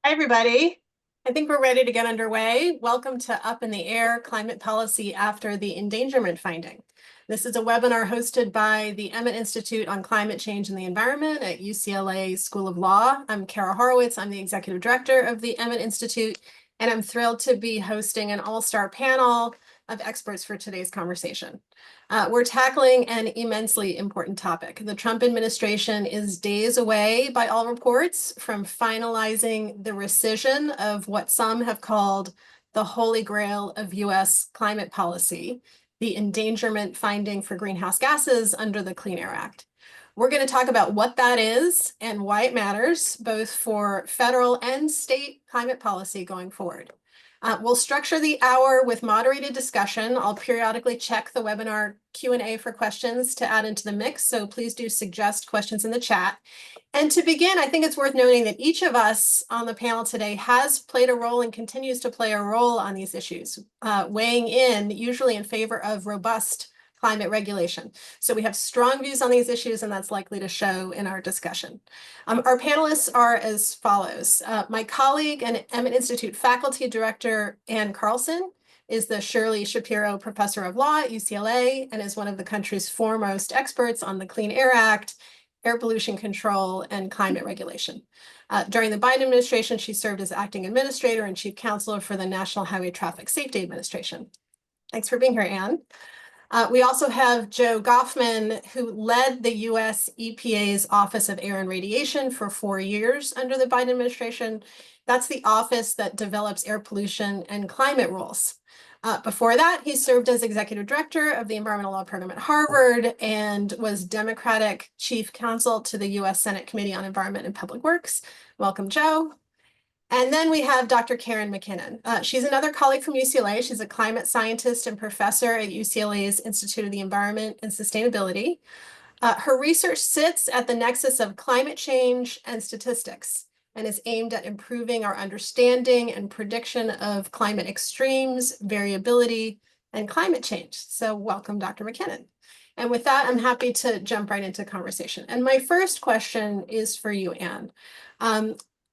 Hi, everybody. I think we're ready to get underway. Welcome to Up in the Air, Climate Policy After the Endangerment Finding. This is a webinar hosted by the Emmett Institute on Climate Change and the Environment at UCLA School of Law. I'm Kara Horowitz. I'm the Executive Director of the Emmett Institute, and I'm thrilled to be hosting an all-star panel of experts for today's conversation. We're tackling an immensely important topic. The Trump administration is days away, by all reports, from finalizing the rescission of what some have called the holy grail of US climate policy, the endangerment finding for greenhouse gases under the Clean Air Act. We're going to talk about what that is and why it matters, both for federal and state climate policy going forward. We'll structure the hour with moderated discussion. I'll periodically check the webinar Q&A for questions to add into the mix, so please do suggest questions in the chat. And to begin, I think it's worth noting that each of us on the panel today has played a role and continues to play a role on these issues, weighing in usually in favor of robust climate regulation. So we have strong views on these issues, and that's likely to show in our discussion. Our panelists are as follows. My colleague and Emmett Institute faculty director, Ann Carlson, is the Shirley Shapiro Professor of Law at UCLA and is one of the country's foremost experts on the Clean Air Act, air pollution control, and climate regulation. During the Biden administration, she served as acting administrator and chief counselor for the National Highway Traffic Safety Administration. Thanks for being here, Ann. We also have Joe Goffman, who led the US EPA's Office of Air and Radiation for 4 years under the Biden administration. That's the office that develops air pollution and climate rules. Before that, he served as executive director of the environmental law program at Harvard and was Democratic chief counsel to the US Senate Committee on Environment and Public Works. Welcome, Joe. And then we have Dr. Karen McKinnon. She's another colleague from UCLA. She's a climate scientist and professor at UCLA's Institute of the Environment and Sustainability. Her research sits at the nexus of climate change and statistics and is aimed at improving our understanding and prediction of climate extremes, variability, and climate change. So welcome, Dr. McKinnon. And with that, I'm happy to jump right into conversation. And my first question is for you, Ann.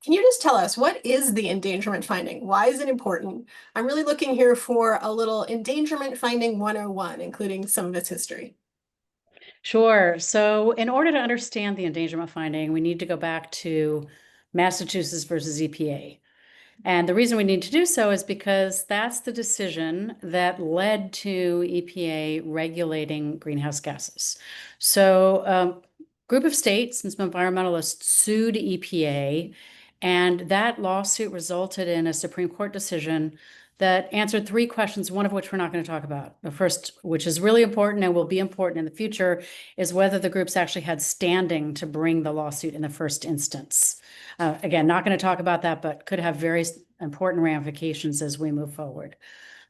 Can you just tell us, what is the endangerment finding? Why is it important? I'm really looking here for a little endangerment finding 101, including some of its history. Sure. So in order to understand the endangerment finding, we need to go back to Massachusetts versus EPA. And the reason we need to do so is because that's the decision that led to EPA regulating greenhouse gases. So a group of states and some environmentalists sued EPA, and that lawsuit resulted in a Supreme Court decision that answered 3 questions, one of which we're not going to talk about. The first, which is really important and will be important in the future, is whether the groups actually had standing to bring the lawsuit in the first instance. Again, not going to talk about that, but could have very important ramifications as we move forward.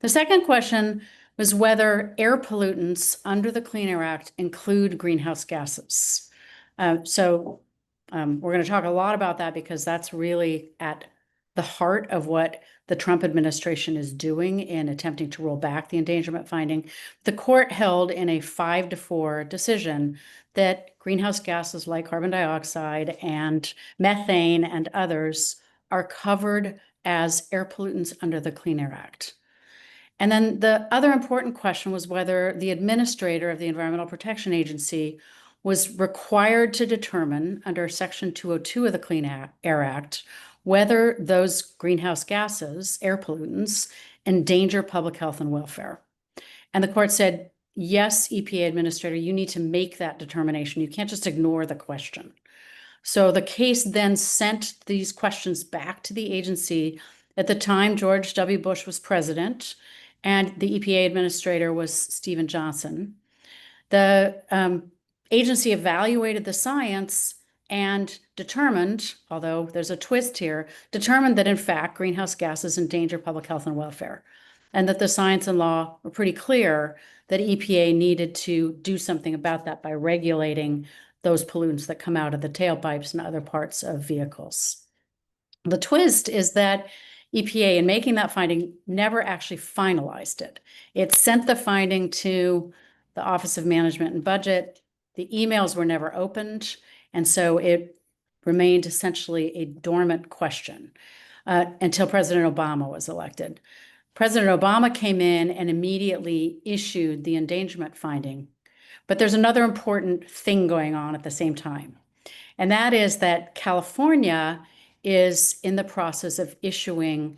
The second question was whether air pollutants under the Clean Air Act include greenhouse gases. We're going to talk a lot about that because that's really at the heart of what the Trump administration is doing in attempting to roll back the endangerment finding. The court held in a 5-4 decision that greenhouse gases like carbon dioxide and methane and others are covered as air pollutants under the Clean Air Act. And then the other important question was whether the administrator of the Environmental Protection Agency was required to determine under Section 202 of the Clean Air Act whether those greenhouse gases, air pollutants, endanger public health and welfare. And the court said, yes, EPA administrator, you need to make that determination. You can't just ignore the question. So the case then sent these questions back to the agency. At the time, George W. Bush was president, and the EPA administrator was Stephen Johnson. The agency evaluated the science and determined, although there's a twist here, determined that in fact greenhouse gases endanger public health and welfare, and that the science and law were pretty clear that EPA needed to do something about that by regulating those pollutants that come out of the tailpipes and other parts of vehicles. The twist is that EPA, in making that finding, never actually finalized it. It sent the finding to the Office of Management and Budget. The emails were never opened, and so it remained essentially a dormant question. until President Obama was elected. President Obama came in and immediately issued the endangerment finding. But there's another important thing going on at the same time. And that is that California is in the process of issuing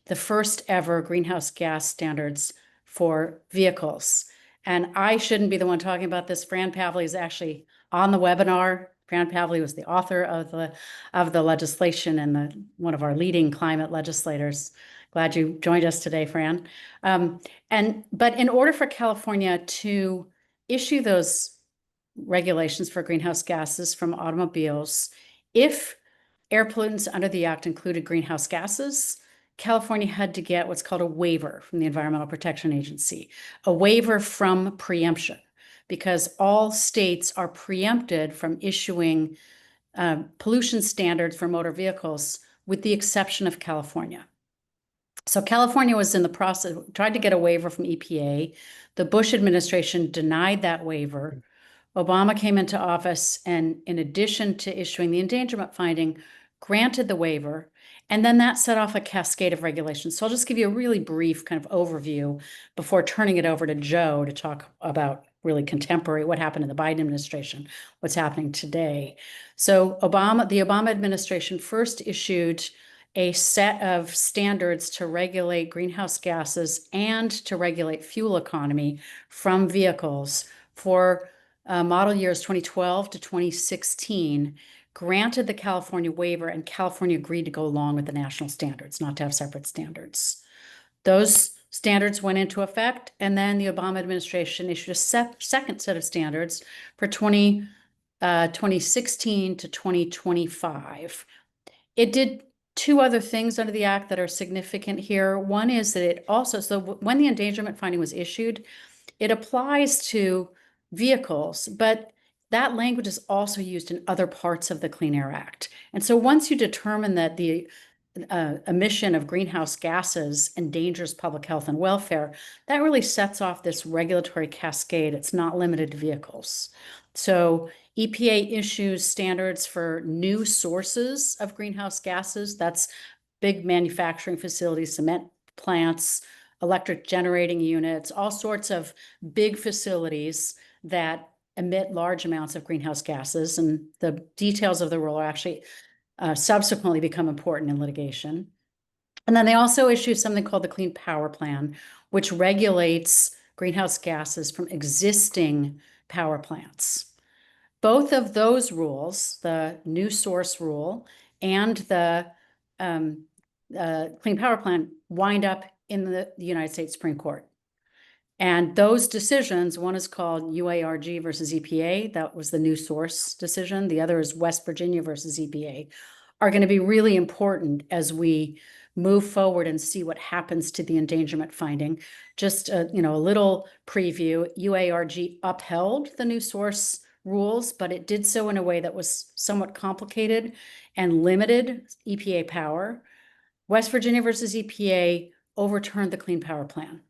the first ever greenhouse gas standards for vehicles. And I shouldn't be the one talking about this. Fran Pavley is actually on the webinar. Fran Pavley was the author of the legislation and one of our leading climate legislators. Glad you joined us today, Fran. But in order for California to issue those regulations for greenhouse gases from automobiles, if air pollutants under the act included greenhouse gases, California had to get what's called a waiver from the Environmental Protection Agency, a waiver from preemption, because all states are preempted from issuing pollution standards for motor vehicles, with the exception of California. So California was in the process, tried to get a waiver from EPA. The Bush administration denied that waiver. Obama came into office and, in addition to issuing the endangerment finding, granted the waiver, and then that set off a cascade of regulations. So I'll just give you a really brief kind of overview before turning it over to Joe to talk about really contemporary, what happened in the Biden administration, what's happening today. So the Obama administration first issued a set of standards to regulate greenhouse gases and to regulate fuel economy from vehicles for model years 2012 to 2016, granted the California waiver, and California agreed to go along with the national standards, not to have separate standards. Those standards went into effect, and then the Obama administration issued a second set of standards for 2016 to 2025. It did two other things under the act that are significant here. One is that it also, so when the endangerment finding was issued, it applies to vehicles, but that language is also used in other parts of the Clean Air Act. And so once you determine that the emission of greenhouse gases endangers public health and welfare, that really sets off this regulatory cascade. It's not limited to vehicles. So EPA issues standards for new sources of greenhouse gases. That's big manufacturing facilities, cement plants, electric generating units, all sorts of big facilities that emit large amounts of greenhouse gases. And the details of the rule are actually subsequently become important in litigation. And then they also issue something called the Clean Power Plan, which regulates greenhouse gases from existing power plants. Both of those rules, the new source rule and the Clean Power Plan, wind up in the United States Supreme Court. And those decisions, one is called UARG versus EPA. That was the new source decision. The other is West Virginia versus EPA, are going to be really important as we move forward and see what happens to the endangerment finding. Just a little preview. UARG upheld the new source rules, but it did so in a way that was somewhat complicated and limited EPA power. West Virginia versus EPA overturned the Clean Power Plan.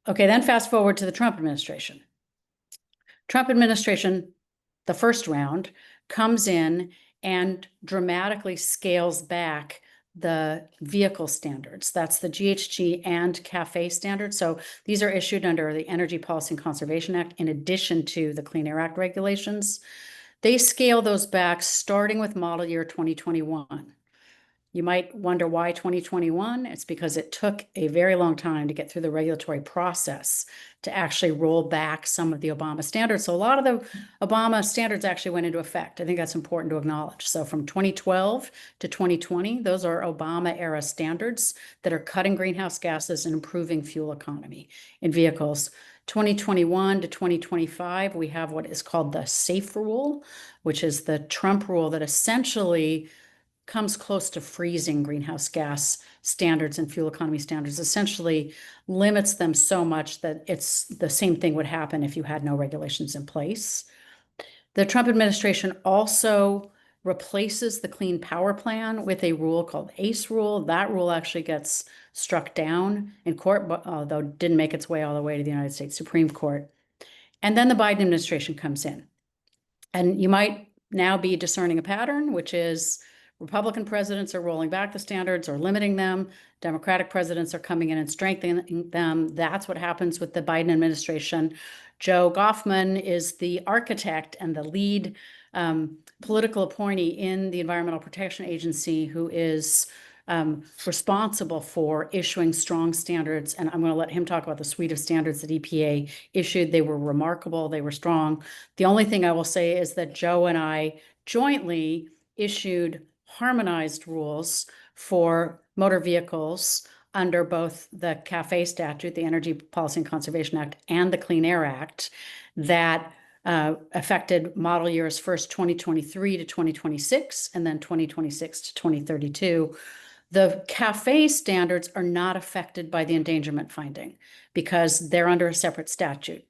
Okay, then fast forward to the Trump administration. Trump administration, the first round, comes in and dramatically scales back the vehicle standards. That's the GHG and CAFE standards. So these are issued under the Energy Policy and Conservation Act in addition to the Clean Air Act regulations. They scale those back starting with model year 2021. You might wonder why 2021. It's because it took a very long time to get through the regulatory process to actually roll back some of the Obama standards. So a lot of the Obama standards actually went into effect. I think that's important to acknowledge. So from 2012 to 2020, those are Obama era standards that are cutting greenhouse gases and improving fuel economy in vehicles. 2021 to 2025, we have what is called the SAFE rule, which is the Trump rule that essentially comes close to freezing greenhouse gas standards and fuel economy standards, essentially limits them so much that it's the same thing would happen if you had no regulations in place. The Trump administration also replaces the Clean Power Plan with a rule called ACE rule. That rule actually gets struck down in court, although it didn't make its way all the way to the United States Supreme Court. And then the Biden administration comes in. And you might now be discerning a pattern, which is Republican presidents are rolling back the standards or limiting them. Democratic presidents are coming in and strengthening them. That's what happens with the Biden administration. Joe Goffman is the architect and the lead political appointee in the Environmental Protection Agency, who is responsible for issuing strong standards. And I'm going to let him talk about the suite of standards that EPA issued. They were remarkable. They were strong. The only thing I will say is that Joe and I jointly issued harmonized rules for motor vehicles under both the CAFE statute, the Energy Policy and Conservation Act, and the Clean Air Act that affected model years first 2023 to 2026 and then 2026 to 2032. The CAFE standards are not affected by the endangerment finding because they're under a separate statute.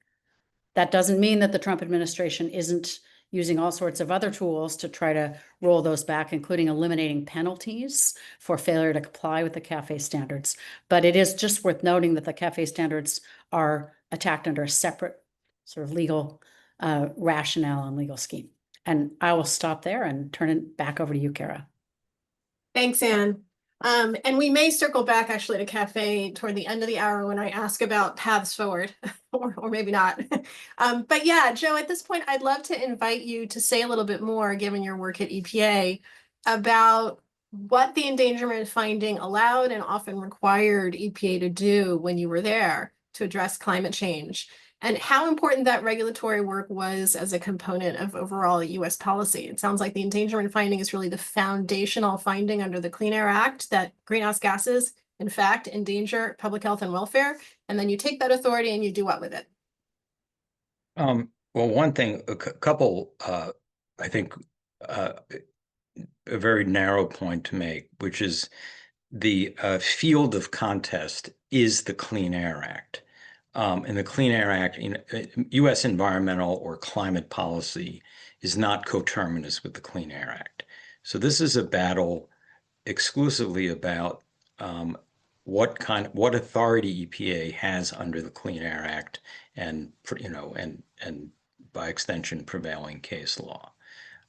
That doesn't mean that the Trump administration isn't using all sorts of other tools to try to roll those back, including eliminating penalties for failure to comply with the CAFE standards. But it is just worth noting that the CAFE standards are attacked under a separate sort of legal rationale and legal scheme. And I will stop there and turn it back over to you, Kara. Thanks, Anne. And we may circle back actually to CAFE toward the end of the hour when I ask about paths forward, or maybe not. But yeah, Joe, at this point, I'd love to invite you to say a little bit more, given your work at EPA, about what the endangerment finding allowed and often required EPA to do when you were there to address climate change, and how important that regulatory work was as a component of overall US policy. It sounds like the endangerment finding is really the foundational finding under the Clean Air Act that greenhouse gases, in fact, endanger public health and welfare. And then you take that authority and you do what with it? Well, one thing, a couple, I think, a very narrow point to make, which is the field of contest is the Clean Air Act. And the Clean Air Act, U.S. environmental or climate policy is not coterminous with the Clean Air Act. So this is a battle exclusively about what authority EPA has under the Clean Air Act, and and by extension prevailing case law.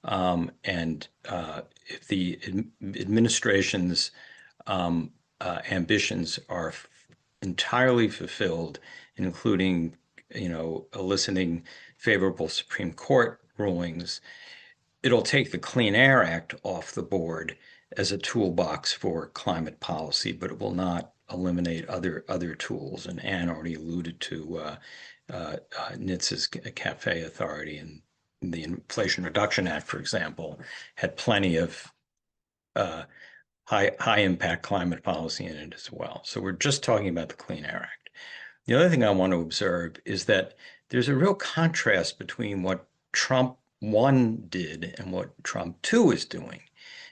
And if the administration's ambitions are entirely fulfilled, including, eliciting favorable Supreme Court rulings, it'll take the Clean Air Act off the board as a toolbox for climate policy, but it will not eliminate other tools. And Anne already alluded to NHTSA's CAFE authority, and the Inflation Reduction Act, for example, had plenty of high impact climate policy in it as well. So we're just talking about the Clean Air Act. The other thing I want to observe is that there's a real contrast between what Trump 1 did and what Trump 2 is doing,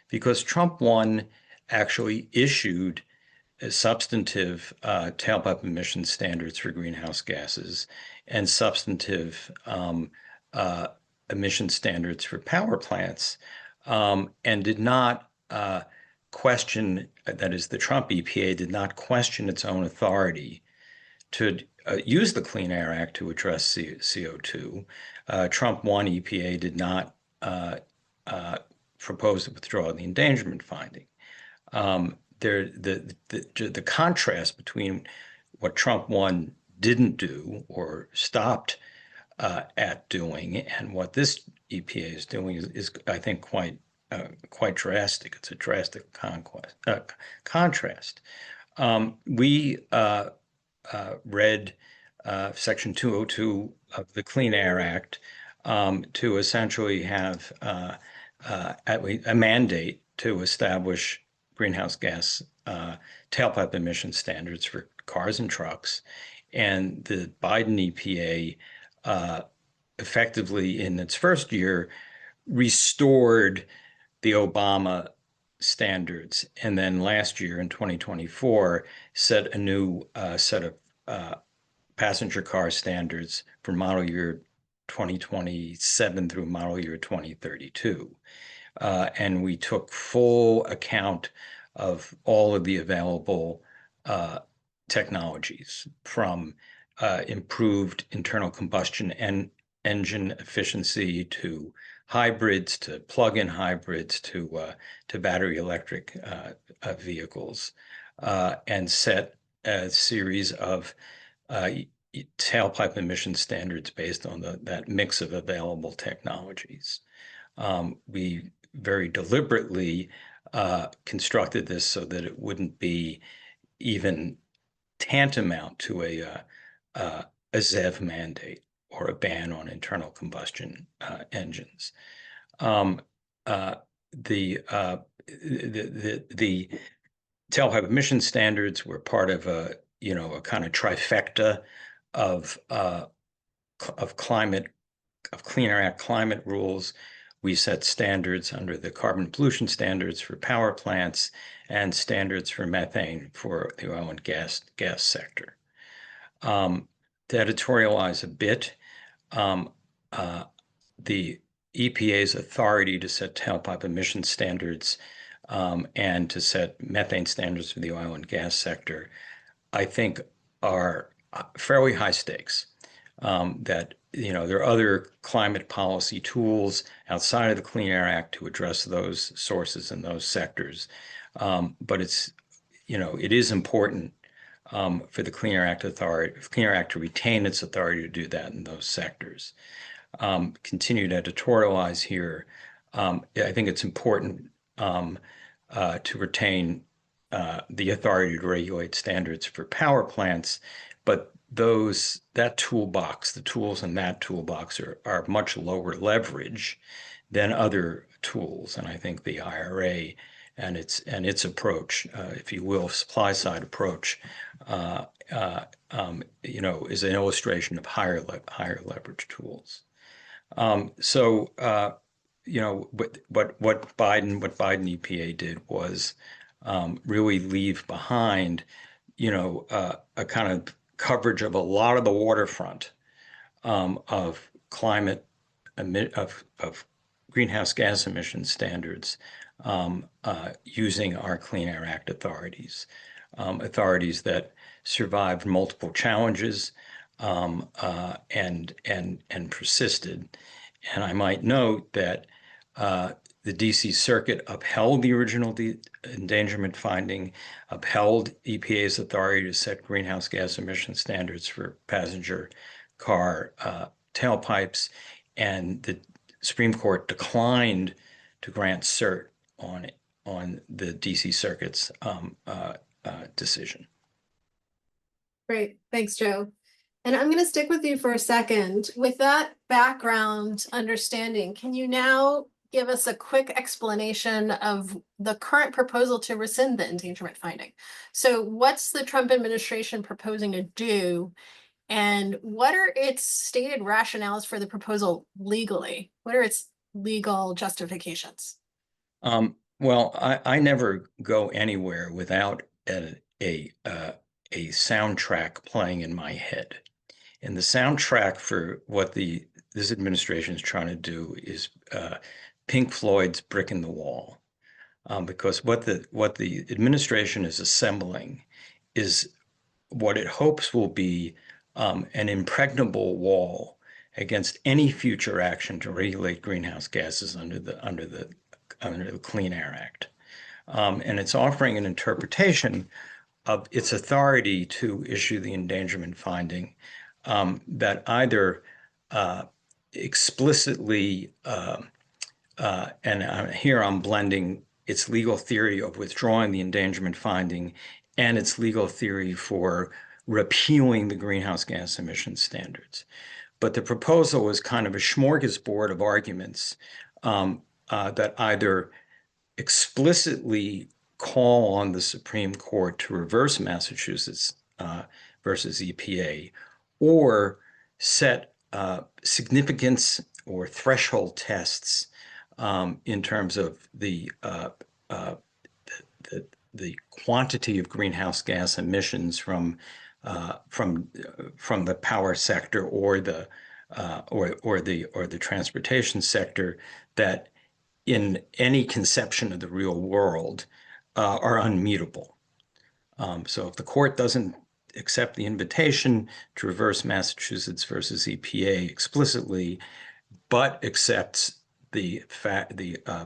because Trump 1 actually issued a substantive tailpipe emission standards for greenhouse gases and substantive emission standards for power plants, and did not question, that is, the Trump EPA did not question its own authority to use the Clean Air Act to address CO2. Trump 1 EPA did not propose to withdraw the endangerment finding. The contrast between what Trump 1 didn't do or stopped at doing and what this EPA is doing is I think, quite drastic. It's a drastic contrast. We read Section 202 of the Clean Air Act to essentially have a mandate to establish greenhouse gas tailpipe emission standards for cars and trucks. And the Biden EPA effectively, in its first year, restored the Obama standards, and then last year in 2024 set a new set of passenger car standards for model year 2027 through model year 2032. And we took full account of all of the available technologies, from improved internal combustion engine efficiency to hybrids, to plug-in hybrids, to battery electric vehicles, and set a series of tailpipe emission standards based on that mix of available technologies. We very deliberately constructed this so that it wouldn't be even tantamount to a ZEV mandate or a ban on internal combustion engines. The tailpipe emission standards were part of a kind of trifecta of Clean Air Act climate rules. We set standards under the carbon pollution standards for power plants and standards for methane for the oil and gas sector. To editorialize a bit, the EPA's authority to set tailpipe emission standards and to set methane standards for the oil and gas sector, I think, are fairly high stakes. That there are other climate policy tools outside of the Clean Air Act to address those sources and those sectors, but it is important for the Clean Air Act to retain its authority to do that in those sectors. Continue to editorialize here. I think it's important to retain the authority to regulate standards for power plants, but the tools in that toolbox are much lower leverage than other tools. And I think the IRA and its approach, if you will, supply side approach, is an illustration of higher leverage tools. What Biden EPA did was really leave behind, a kind of coverage of a lot of the waterfront of greenhouse gas emission standards using our Clean Air Act authorities that survived multiple challenges and persisted. And I might note that the DC Circuit upheld the original endangerment finding, upheld EPA's authority to set greenhouse gas emission standards for passenger car tailpipes, and the Supreme Court declined to grant cert on the DC Circuit's decision. Great, thanks, Joe. And I'm going to stick with you for a second. With that background understanding, can you now give us a quick explanation of the current proposal to rescind the endangerment finding? So what's the Trump administration proposing to do? And what are its stated rationales for the proposal legally? What are its legal justifications? Well, I never go anywhere without a soundtrack playing in my head. And the soundtrack for what this administration is trying to do is Pink Floyd's "Brick in the Wall," because what the administration is assembling is what it hopes will be an impregnable wall against any future action to regulate greenhouse gases under the Clean Air Act, and it's offering an interpretation of its authority to issue the endangerment finding that either explicitly, and here I'm blending its legal theory of withdrawing the endangerment finding and its legal theory for repealing the greenhouse gas emission standards. But the proposal is kind of a smorgasbord of arguments that either explicitly call on the Supreme Court to reverse Massachusetts versus EPA, or set significance or threshold tests in terms of the quantity of greenhouse gas emissions from the power sector or the transportation sector that, in any conception of the real world, are unmeetable. So if the court doesn't accept the invitation to reverse Massachusetts versus EPA explicitly, but accepts the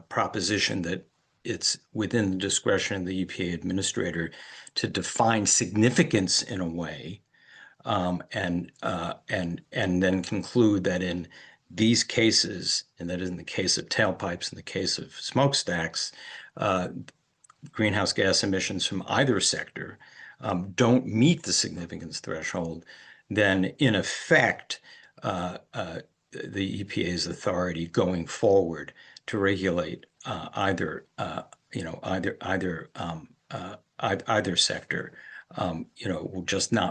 proposition that it's within the discretion of the EPA administrator to define significance in a way, and then conclude that in these cases, and that in the case of tailpipes, in the case of smokestacks, greenhouse gas emissions from either sector don't meet the significance threshold, then in effect, the EPA's authority going forward to regulate either sector,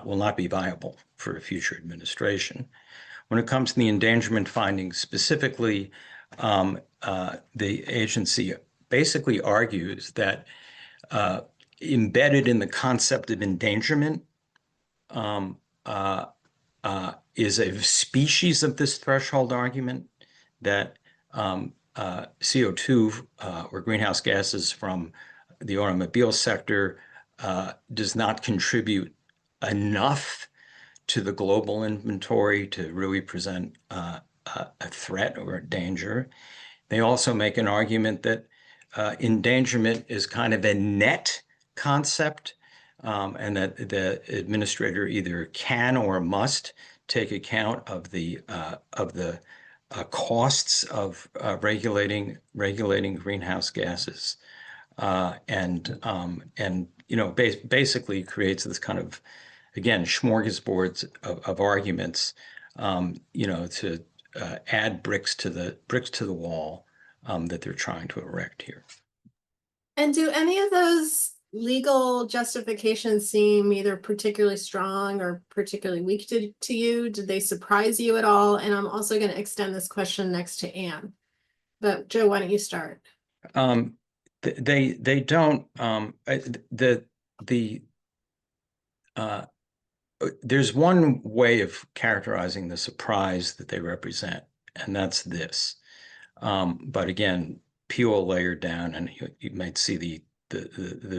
will not be viable for a future administration. When it comes to the endangerment findings specifically, the agency basically argues that embedded in the concept of endangerment is a species of this threshold argument that CO2 or greenhouse gases from the automobile sector does not contribute enough to the global inventory to really present a threat or a danger. They also make an argument that endangerment is kind of a net concept, and that the administrator either can or must take account of the costs of regulating greenhouse gases, and basically creates this kind of, again, smorgasbord of arguments, to add bricks to the wall that they're trying to erect here. And do any of those legal justifications seem either particularly strong or particularly weak to you? Did they surprise you at all? And I'm also going to extend this question next to Anne. But Joe, why don't you start? They don't. There's one way of characterizing the surprise that they represent, and that's this. But again, peel a layer down, and you might see the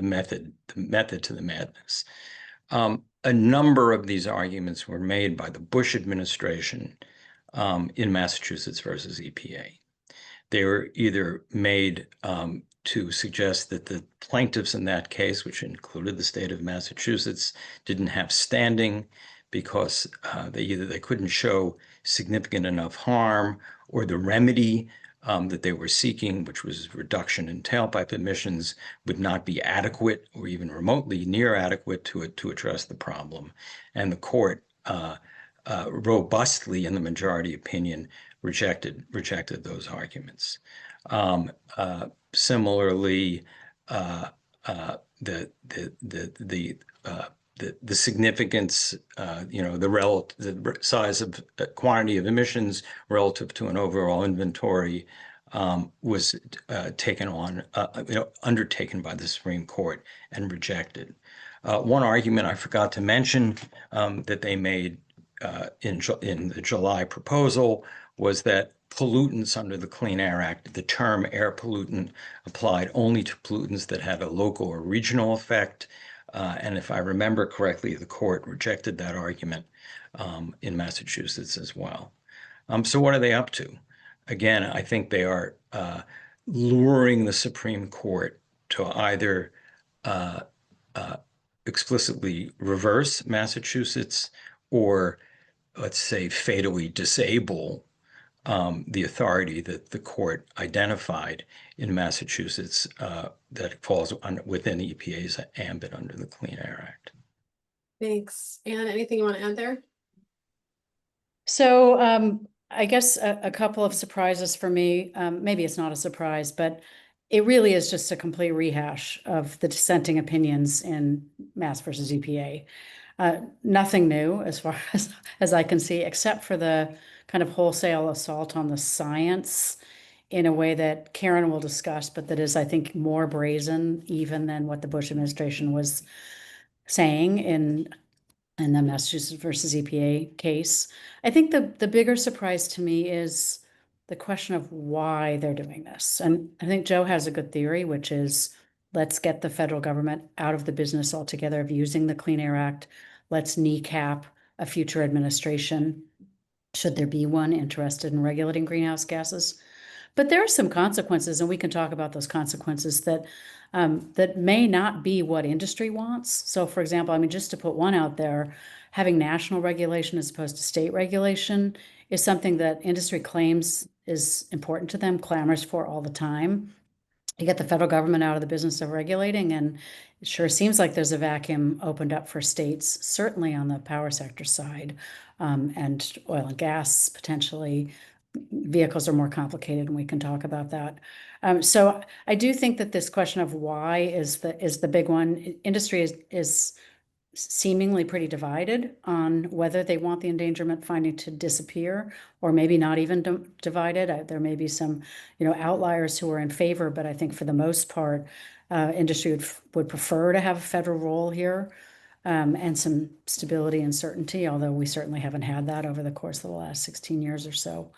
method to the madness. A number of these arguments were made by the Bush administration in Massachusetts versus EPA. They were either made to suggest that the plaintiffs in that case, which included the state of Massachusetts, didn't have standing because they couldn't show significant enough harm, or the remedy that they were seeking, which was reduction in tailpipe emissions, would not be adequate or even remotely near adequate to address the problem. And the court robustly, in the majority opinion, rejected those arguments. Similarly, the significance, the size of quantity of emissions relative to an overall inventory was undertaken by the Supreme Court and rejected. One argument I forgot to mention that they made in the July proposal was that pollutants under the Clean Air Act, the term air pollutant applied only to pollutants that had a local or regional effect. And if I remember correctly, the court rejected that argument in Massachusetts as well. So what are they up to? Again, I think they are luring the Supreme Court to either explicitly reverse Massachusetts, or let's say fatally disable the authority that the court identified in Massachusetts that falls within EPA's ambit under the Clean Air Act. Thanks. Anne, anything you want to add there? So I guess a couple of surprises for me. Maybe it's not a surprise, but it really is just a complete rehash of the dissenting opinions in Mass versus EPA. Nothing new as far as I can see, except for the kind of wholesale assault on the science in a way that Karen will discuss, but that is, I think, more brazen even than what the Bush administration was saying in the Massachusetts versus EPA case. I think the bigger surprise to me is the question of why they're doing this. And I think Joe has a good theory, which is, let's get the federal government out of the business altogether of using the Clean Air Act. let's kneecap a future administration, should there be one, interested in regulating greenhouse gases. But there are some consequences, and we can talk about those consequences that that may not be what industry wants. So, for example, I mean, just to put one out there, having national regulation as opposed to state regulation is something that industry claims is important to them, clamors for all the time. You get the federal government out of the business of regulating, and it sure seems like there's a vacuum opened up for states, certainly on the power sector side, and oil and gas potentially. Vehicles are more complicated, and we can talk about that. So I do think that this question of why is the big one. Industry is seemingly pretty divided on whether they want the endangerment finding to disappear, or maybe not even divided. There may be some, outliers who are in favor, but I think for the most part, industry would prefer to have a federal role here, and some stability and certainty, although we certainly haven't had that over the course of the last 16 years or so.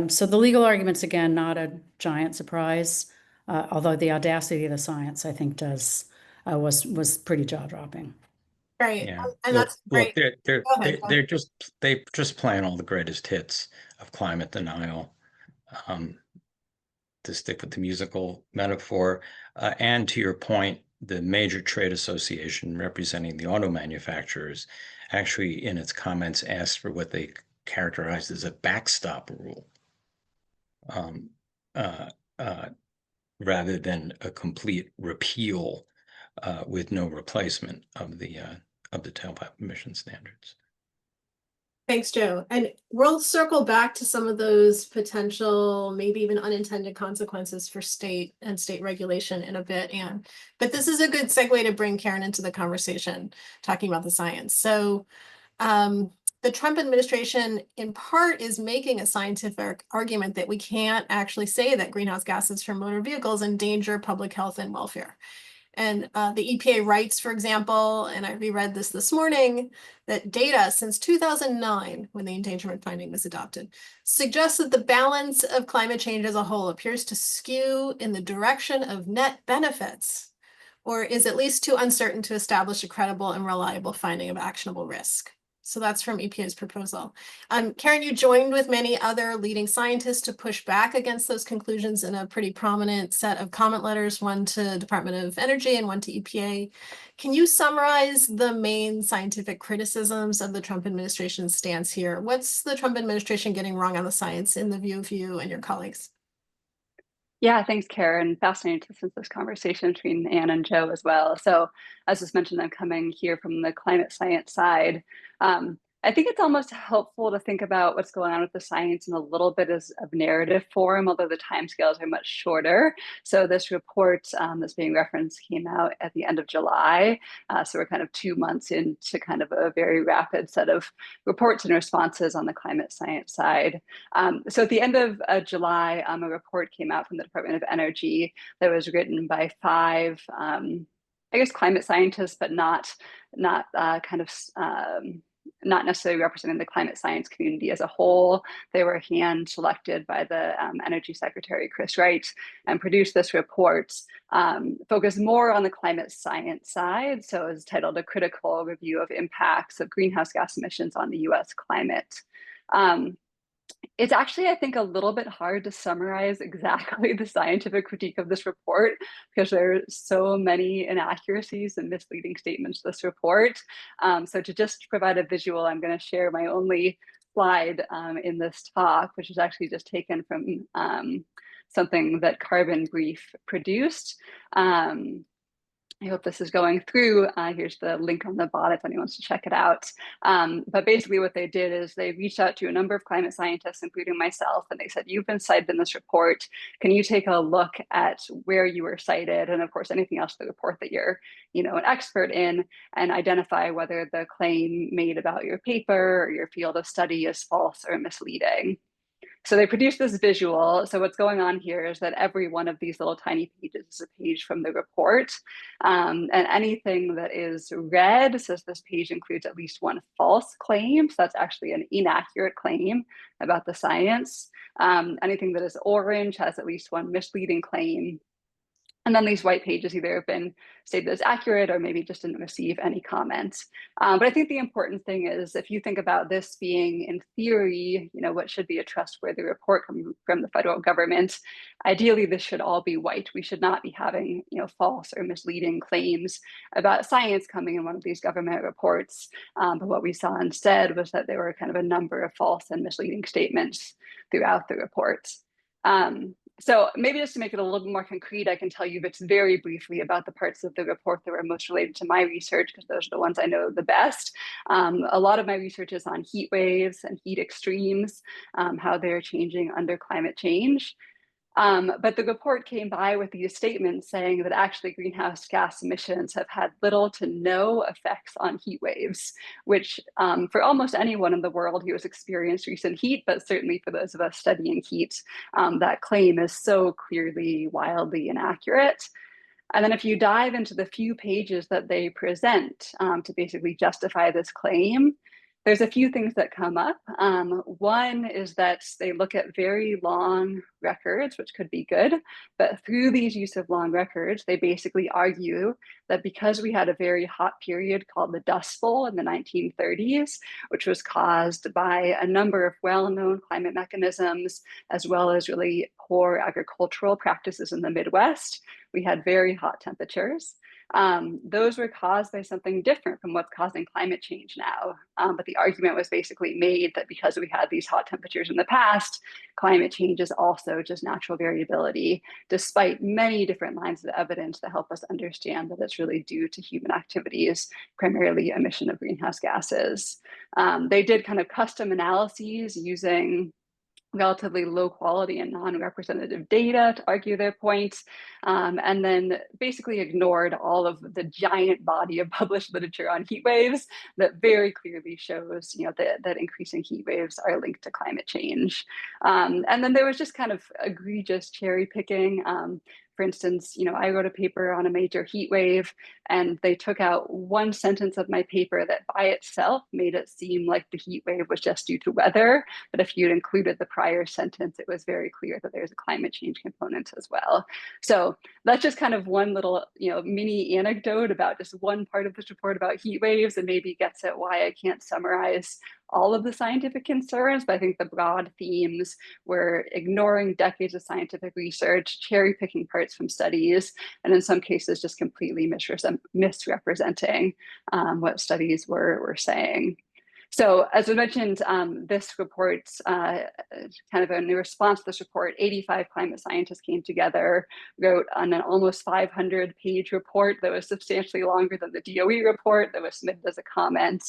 So the legal arguments, again, not a giant surprise, although the audacity of the science, I think, was pretty jaw-dropping. Great. Yeah. And Look, that's look, great. Go ahead. they're just playing all the greatest hits of climate denial. To stick with the musical metaphor, and to your point, the major trade association representing the auto manufacturers actually, in its comments, asked for what they characterized as a backstop rule, rather than a complete repeal with no replacement of the tailpipe emission standards. Thanks, Joe. And we'll circle back to some of those potential, maybe even unintended consequences for state and state regulation in a bit, Anne. But this is a good segue to bring Karen into the conversation, talking about the science. So the Trump administration, in part, is making a scientific argument that we can't actually say that greenhouse gases from motor vehicles endanger public health and welfare. And the EPA writes, for example, and I reread this morning, that data since 2009, when the endangerment finding was adopted, suggests that the balance of climate change as a whole appears to skew in the direction of net benefits, or is at least too uncertain to establish a credible and reliable finding of actionable risk. So that's from EPA's proposal. Karen, you joined with many other leading scientists to push back against those conclusions in a pretty prominent set of comment letters, one to Department of Energy and one to EPA. Can you summarize the main scientific criticisms of the Trump administration's stance here? What's the Trump administration getting wrong on the science in the view of you and your colleagues? Yeah, thanks, Karen. Fascinating to listen to this conversation between Anne and Joe as well. So, as just mentioned, I'm coming here from the climate science side. I think it's almost helpful to think about what's going on with the science in a little bit as of narrative form, although the timescales are much shorter. So this report that's being referenced came out at the end of July. So we're kind of 2 months into kind of a very rapid set of reports and responses on the climate science side. So at the end of July, a report came out from the Department of Energy that was written by 5, I guess, climate scientists, but not not necessarily representing the climate science community as a whole. They were hand selected by the Energy Secretary, Chris Wright, and produced this report focused more on the climate science side. So it's titled A Critical Review of Impacts of Greenhouse Gas Emissions on the US Climate. It's actually, I think, a little bit hard to summarize exactly the scientific critique of this report because there are so many inaccuracies and misleading statements in this report. So to just provide a visual, I'm going to share my only slide in this talk, which is actually just taken from something that Carbon Brief produced. I hope this is going through. Here's the link on the bottom if anyone wants to check it out. But basically what they did is they reached out to a number of climate scientists, including myself, and they said, you've been cited in this report. Can you take a look at where you were cited? And of course, anything else in the report that you're an expert in, and identify whether the claim made about your paper or your field of study is false or misleading. So they produced this visual. So what's going on here is that every one of these little tiny pages is a page from the report. And anything that is red says this page includes at least one false claim. So that's actually an inaccurate claim about the science. Anything that is orange has at least one misleading claim. And then these white pages either have been stated as accurate or maybe just didn't receive any comments. But I think the important thing is, if you think about this being, in theory, what should be a trustworthy report from the federal government, ideally this should all be white. We should not be having false or misleading claims about science coming in one of these government reports. But what we saw instead was that there were kind of a number of false and misleading statements throughout the report. So maybe just to make it a little bit more concrete, I can tell you bits very briefly about the parts of the report that were most related to my research, because those are the ones I know the best. A lot of my research is on heat waves and heat extremes, how they're changing under climate change. But the report came by with these statements saying that actually greenhouse gas emissions have had little to no effects on heat waves, which for almost anyone in the world who has experienced recent heat, but certainly for those of us studying heat, that claim is so clearly wildly inaccurate. And then if you dive into the few pages that they present to basically justify this claim, there's a few things that come up. One is that they look at very long records, which could be good, but through these use of long records, they basically argue that because we had a very hot period called the Dust Bowl in the 1930s, which was caused by a number of well-known climate mechanisms, as well as really poor agricultural practices in the Midwest, we had very hot temperatures. Those were caused by something different from what's causing climate change now. But the argument was basically made that because we had these hot temperatures in the past, climate change is also just natural variability, despite many different lines of evidence that help us understand that it's really due to human activities, primarily emission of greenhouse gases. They did kind of custom analyses using relatively low quality and non-representative data to argue their points, and then basically ignored all of the giant body of published literature on heat waves that very clearly shows that increasing heat waves are linked to climate change. And then there was just kind of egregious cherry picking. For instance, I wrote a paper on a major heat wave, and they took out one sentence of my paper that by itself made it seem like the heat wave was just due to weather. But if you'd included the prior sentence, it was very clear that there's a climate change component as well. So that's just kind of one little, mini anecdote about just one part of this report about heat waves, and maybe gets at why I can't summarize all of the scientific concerns, but I think the broad themes were ignoring decades of scientific research, cherry picking parts from studies, and in some cases just completely misrepresenting what studies were saying. So as I mentioned, this report, kind of in response to this report, 85 climate scientists came together, wrote on an almost 500-page report that was substantially longer than the DOE report that was submitted as a comment.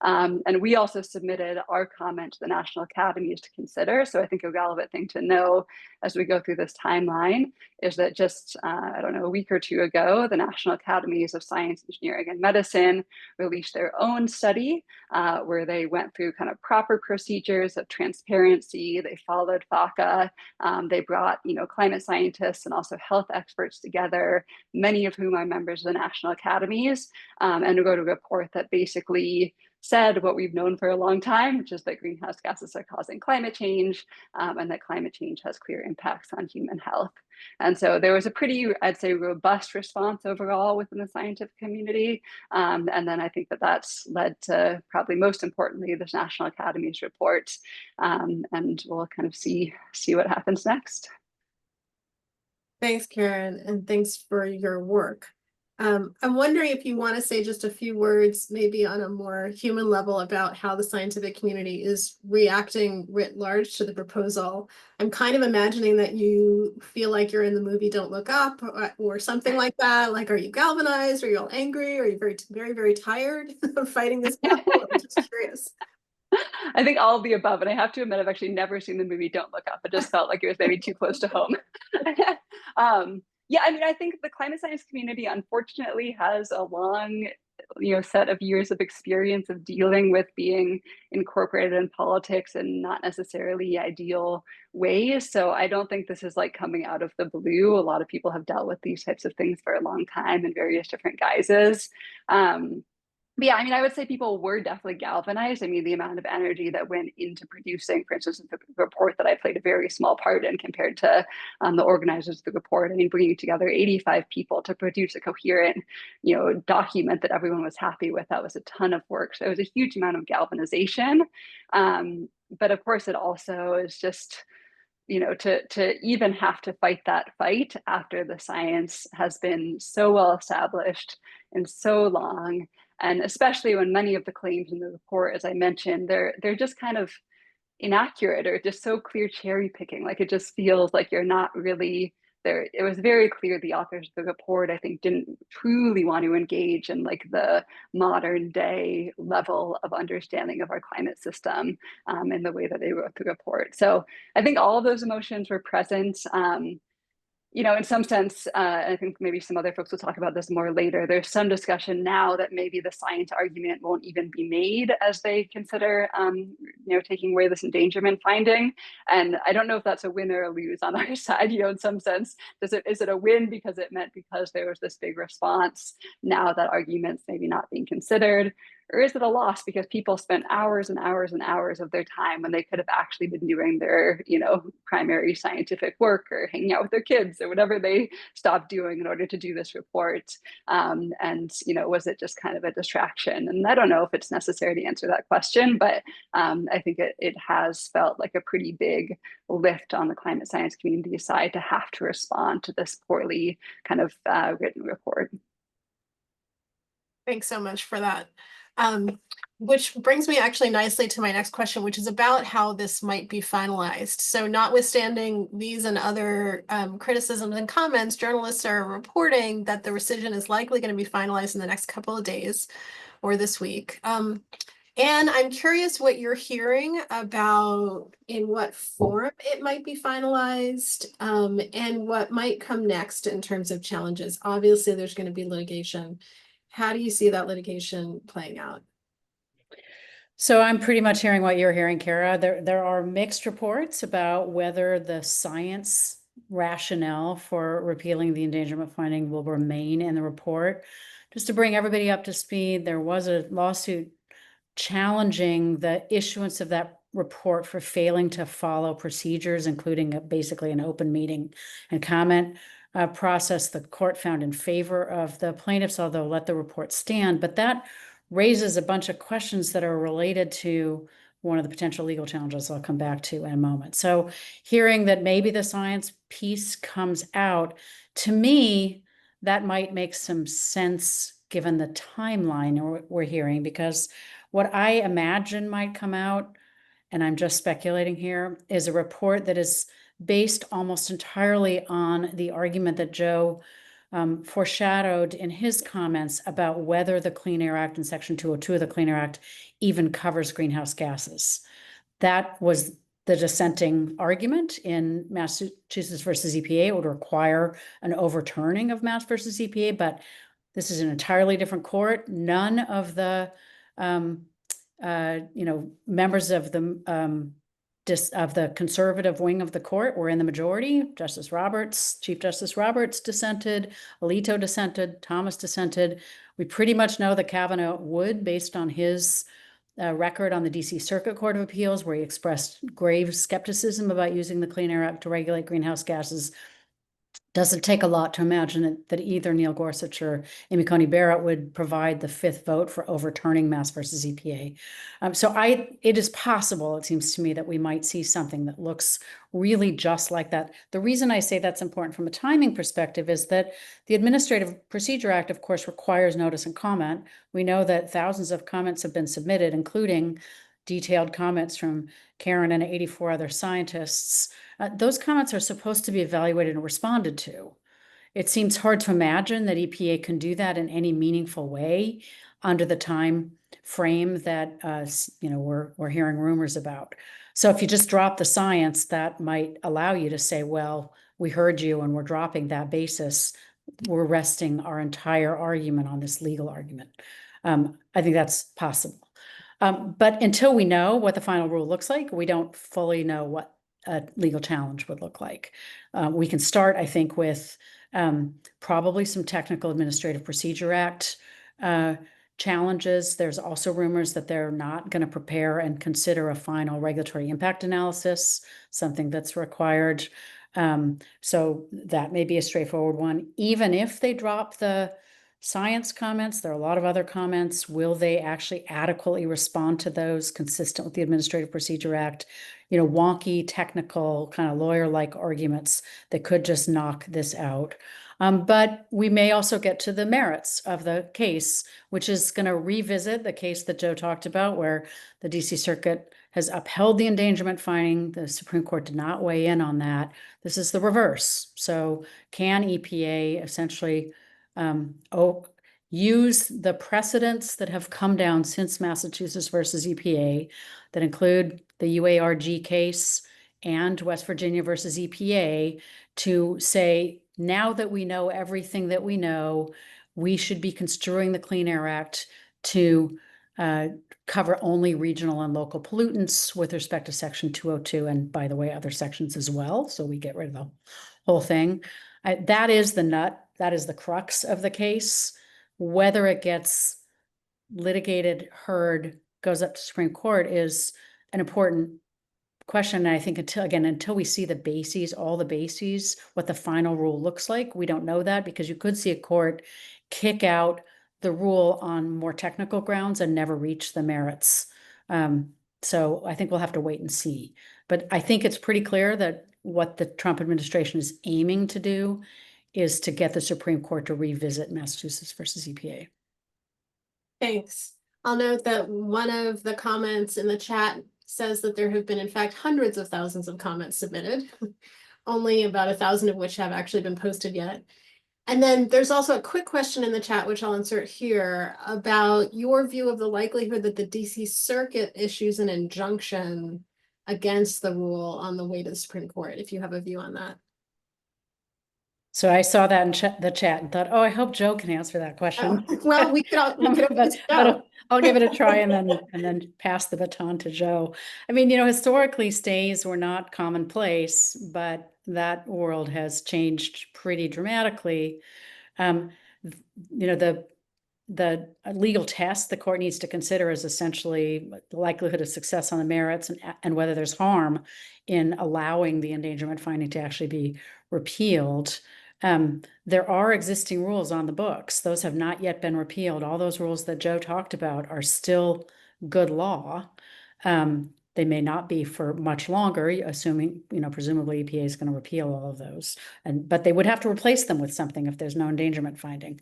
And we also submitted our comment to the National Academies to consider. So I think a relevant thing to know as we go through this timeline is that just, a week or two ago, the National Academies of Science, Engineering, and Medicine released their own study where they went through kind of proper procedures of transparency. They followed FACA. They brought, climate scientists and also health experts together, many of whom are members of the National Academies, and wrote a report that basically said what we've known for a long time, which is that greenhouse gases are causing climate change, and that climate change has clear impacts on human health. And so there was a pretty, I'd say, robust response overall within the scientific community. And then I think that that's led to, probably most importantly, this National Academies report. And we'll kind of see what happens next. Thanks, Karen, and thanks for your work. I'm wondering if you want to say just a few words, maybe on a more human level, about how the scientific community is reacting writ large to the proposal. I'm kind of imagining that you feel like you're in the movie Don't Look Up, or something like that. Like, are you galvanized? Are you all angry? Are you very, very, very tired of fighting this battle? I'm just curious. I think all of the above. And I have to admit, I've actually never seen the movie Don't Look Up. It just felt like it was maybe too close to home. Yeah, I think the climate science community, unfortunately, has a long, set of years of experience of dealing with being incorporated in politics in not necessarily ideal ways. So I don't think this is like coming out of the blue. A lot of people have dealt with these types of things for a long time in various different guises. yeah, I mean, I would say people were definitely galvanized. I mean, the amount of energy that went into producing, for instance, the report that I played a very small part in compared to the organizers of the report. I mean, bringing together 85 people to produce a coherent, document that everyone was happy with. That was a ton of work. So it was a huge amount of galvanization. But of course, it also is just, to even have to fight that fight after the science has been so well established and so long, and especially when many of the claims in the report, as I mentioned, they're just kind of inaccurate or just so clear cherry picking. Like it just feels like you're not really there. It was very clear the authors of the report, I think, didn't truly want to engage in like the modern day level of understanding of our climate system in the way that they wrote the report. So I think all of those emotions were present. In some sense, I think maybe some other folks will talk about this more later, there's some discussion now that maybe the science argument won't even be made as they consider, taking away this endangerment finding. And I don't know if that's a win or a lose on our side, in some sense. Is it a win because it meant because there was this big response, now that argument's maybe not being considered? Or is it a loss because people spent hours and hours and hours of their time when they could have actually been doing their, primary scientific work or hanging out with their kids or whatever they stopped doing in order to do this report? Was it just kind of a distraction? And I don't know if it's necessary to answer that question, but I think it has felt like a pretty big lift on the climate science community side to have to respond to this poorly kind of written report. Thanks so much for that. Which brings me actually nicely to my next question, which is about how this might be finalized. So notwithstanding these and other criticisms and comments, journalists are reporting that the rescission is likely going to be finalized in the next couple of days or this week. And I'm curious what you're hearing about in what form it might be finalized, and what might come next in terms of challenges. Obviously, there's going to be litigation. How do you see that litigation playing out? So I'm pretty much hearing what you're hearing, Kara. There are mixed reports about whether the science rationale for repealing the endangerment finding will remain in the report. Just to bring everybody up to speed, there was a lawsuit challenging the issuance of that report for failing to follow procedures, including basically an open meeting and comment process. The court found in favor of the plaintiffs, although let the report stand. But that raises a bunch of questions that are related to one of the potential legal challenges I'll come back to in a moment. So hearing that maybe the science piece comes out, to me, that might make some sense given the timeline we're hearing, because what I imagine might come out, and I'm just speculating here, is a report that is based almost entirely on the argument that Joe foreshadowed in his comments about whether the Clean Air Act and Section 202 of the Clean Air Act even covers greenhouse gases. That was the dissenting argument in Massachusetts versus EPA. It would require an overturning of Mass versus EPA, but this is an entirely different court. None of the members of the conservative wing of the court were in the majority. Chief Justice Roberts dissented, Alito dissented, Thomas dissented. We pretty much know that Kavanaugh would, based on his record on the DC Circuit Court of Appeals, where he expressed grave skepticism about using the Clean Air Act to regulate greenhouse gases. Doesn't take a lot to imagine that either Neil Gorsuch or Amy Coney Barrett would provide the fifth vote for overturning Mass versus EPA. It is possible, it seems to me, that we might see something that looks really just like that. The reason I say that's important from a timing perspective is that the Administrative Procedure Act, of course, requires notice and comment. We know that thousands of comments have been submitted, including detailed comments from Karen and 84 other scientists. Those comments are supposed to be evaluated and responded to. It seems hard to imagine that EPA can do that in any meaningful way under the time frame that we're hearing rumors about. So if you just drop the science, that might allow you to say, well, we heard you and we're dropping that basis. We're resting our entire argument on this legal argument. I think that's possible. But until we know what the final rule looks like, we don't fully know what a legal challenge would look like. We can start, I think, with probably some technical Administrative Procedure Act challenges. There's also rumors that they're not going to prepare and consider a final regulatory impact analysis, something that's required. So that may be a straightforward one. Even if they drop the science comments, there are a lot of other comments. Will they actually adequately respond to those consistent with the Administrative Procedure Act? Wonky, technical, kind of lawyer-like arguments that could just knock this out. But we may also get to the merits of the case, which is going to revisit the case that Joe talked about, where the DC Circuit has upheld the endangerment finding. The Supreme Court did not weigh in on that. This is the reverse. So can EPA essentially use the precedents that have come down since Massachusetts versus EPA that include the UARG case and West Virginia versus EPA to say, now that we know everything that we know, we should be construing the Clean Air Act to cover only regional and local pollutants with respect to Section 202, and by the way, other sections as well. So we get rid of the whole thing. That is the nut. That is the crux of the case. Whether it gets litigated, heard, goes up to Supreme Court is an important question. And I think until we see the bases, all the bases, what the final rule looks like, we don't know that, because you could see a court kick out the rule on more technical grounds and never reach the merits. So I think we'll have to wait and see. But I think it's pretty clear that what the Trump administration is aiming to do is to get the Supreme Court to revisit Massachusetts versus EPA. Thanks. I'll note that one of the comments in the chat says that there have been, in fact, hundreds of thousands of comments submitted, only about 1,000 of which have actually been posted yet. And then there's also a quick question in the chat, which I'll insert here, about your view of the likelihood that the DC Circuit issues an injunction against the rule on the way to the Supreme Court, if you have a view on that. So I saw that in the chat and thought, oh, I hope Joe can answer that question. Oh, well, we could but I'll give it a try and then pass the baton to Joe. I mean, historically stays were not commonplace, but that world has changed pretty dramatically. The legal test the court needs to consider is essentially the likelihood of success on the merits and whether there's harm in allowing the endangerment finding to actually be repealed. There are existing rules on the books. Those have not yet been repealed. All those rules that Joe talked about are still good law. They may not be for much longer, assuming, presumably EPA is going to repeal all of those. But they would have to replace them with something if there's no endangerment finding.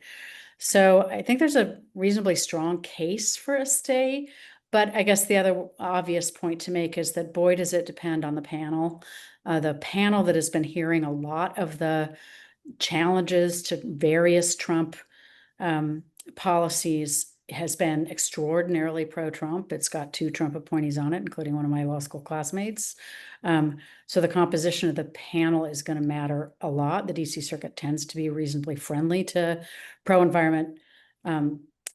So I think there's a reasonably strong case for a stay. But I guess the other obvious point to make is that, boy, does it depend on the panel. The panel that has been hearing a lot of the challenges to various Trump policies has been extraordinarily pro-Trump. It's got 2 Trump appointees on it, including one of my law school classmates. So the composition of the panel is going to matter a lot. The DC Circuit tends to be reasonably friendly to pro-environment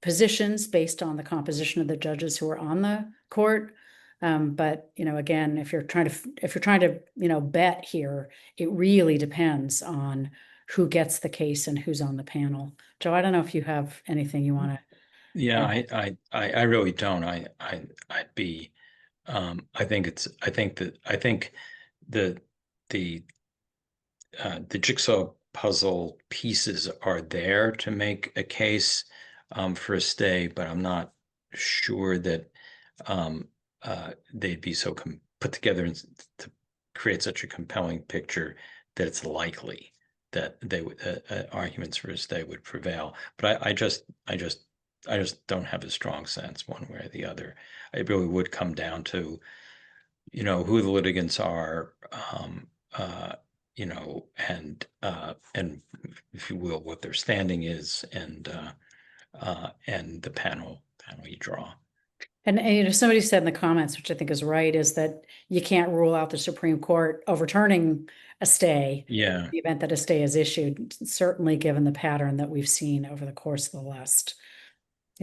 positions based on the composition of the judges who are on the court. But again, if you're trying to bet here, it really depends on who gets the case and who's on the panel. Joe, I don't know if you have anything you want to. Yeah, I really don't. I think the jigsaw puzzle pieces are there to make a case for a stay, but I'm not sure that they'd be so put together to create such a compelling picture that it's likely that they arguments for a stay would prevail. But I just don't have a strong sense one way or the other. It really would come down to, who the litigants are, and if you will, what their standing is, and the panel you draw. And somebody said in the comments, which I think is right, is that you can't rule out the Supreme Court overturning a stay. Yeah. In the event that a stay is issued, certainly given the pattern that we've seen over the course of the last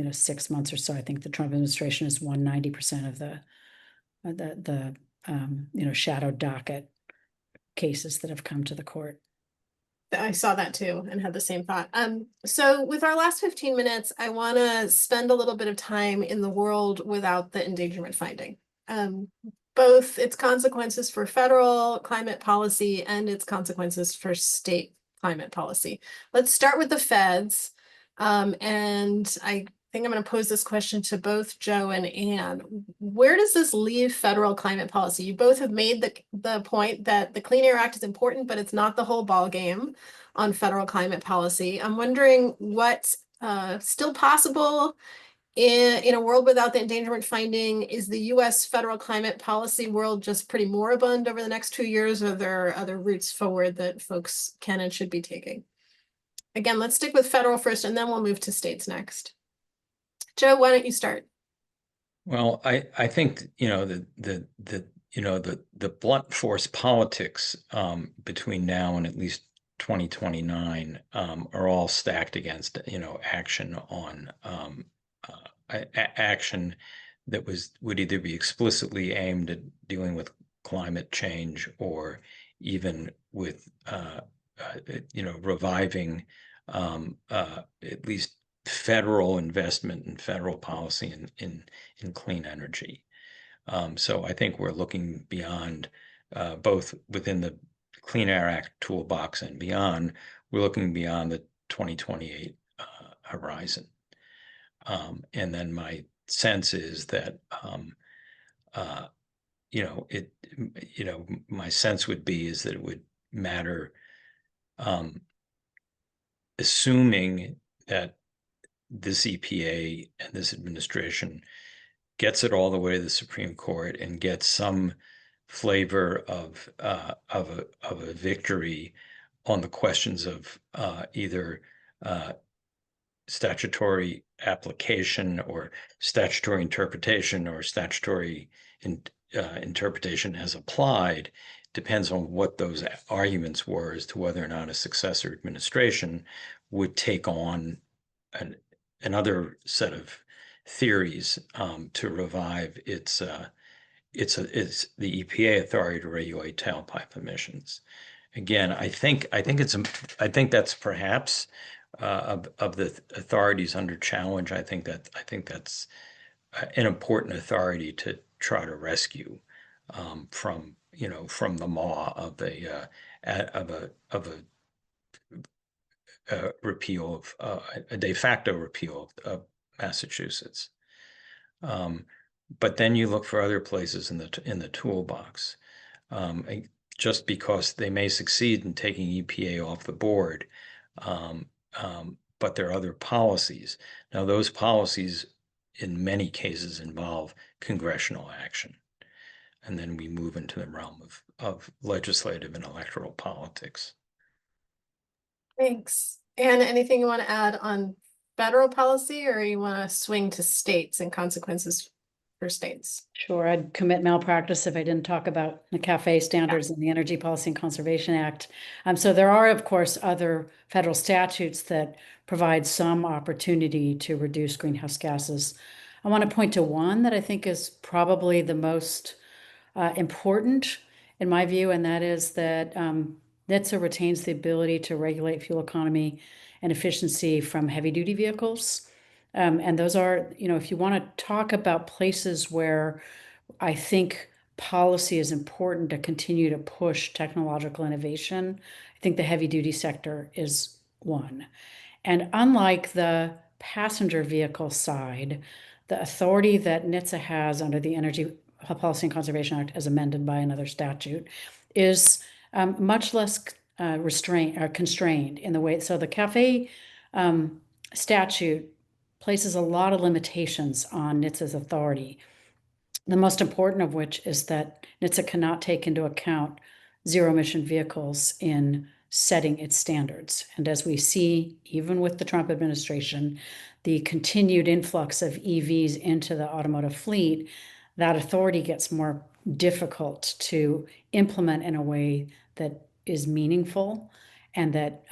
6 months or so. I think the Trump administration has won 90% of the shadow docket cases that have come to the court. I saw that too and had the same thought. So with our last 15 minutes, I want to spend a little bit of time in the world without the endangerment finding. Both its consequences for federal climate policy and its consequences for state climate policy. Let's start with the feds. And I think I'm going to pose this question to both Joe and Anne. Where does this leave federal climate policy? You both have made the point that the Clean Air Act is important, but it's not the whole ball game on federal climate policy. I'm wondering what's still possible in a world without the endangerment finding. Is the US federal climate policy world just pretty moribund over the next 2 years, or are there other routes forward that folks can and should be taking? Again, let's stick with federal first, and then we'll move to states next. Joe, why don't you start? Well, I think, the blunt force politics between now and at least 2029 are all stacked against, action on action that would either be explicitly aimed at dealing with climate change, or even with reviving at least federal investment and federal policy in clean energy. So I think we're looking beyond, both within the Clean Air Act toolbox and beyond. We're looking beyond the 2028 horizon. And then my sense is that my sense would be is that it would matter, assuming that this EPA and this administration gets it all the way to the Supreme Court and gets some flavor of a victory on the questions of either statutory application or statutory interpretation, or statutory interpretation as applied. Depends on what those arguments were as to whether or not a successor administration would take on another set of theories to revive its the EPA authority to regulate tailpipe emissions. Again, I think that's perhaps of the authorities under challenge. I think that's an important authority to try to rescue from the maw of a repeal of a de facto repeal of Massachusetts. But then you look for other places in the toolbox. Just because they may succeed in taking EPA off the board, but there are other policies. Now, those policies in many cases involve congressional action. And then we move into the realm of legislative and electoral politics. Thanks. Anne, anything you want to add on federal policy, or you want to swing to states and consequences for states? Sure, I'd commit malpractice if I didn't talk about the CAFE standards and the Energy Policy and Conservation Act. So there are, of course, other federal statutes that provide some opportunity to reduce greenhouse gases. I want to point to one that I think is probably the most important in my view, and that is that NHTSA retains the ability to regulate fuel economy and efficiency from heavy-duty vehicles. And those are, if you want to talk about places where I think policy is important to continue to push technological innovation, I think the heavy-duty sector is one. And unlike the passenger vehicle side, the authority that NHTSA has under the Energy Policy and Conservation Act, as amended by another statute, is much less constrained in the way. So the CAFE statute places a lot of limitations on NHTSA's authority. The most important of which is that NHTSA cannot take into account zero-emission vehicles in setting its standards. And as we see, even with the Trump administration, the continued influx of EVs into the automotive fleet, that authority gets more difficult to implement in a way that is meaningful and that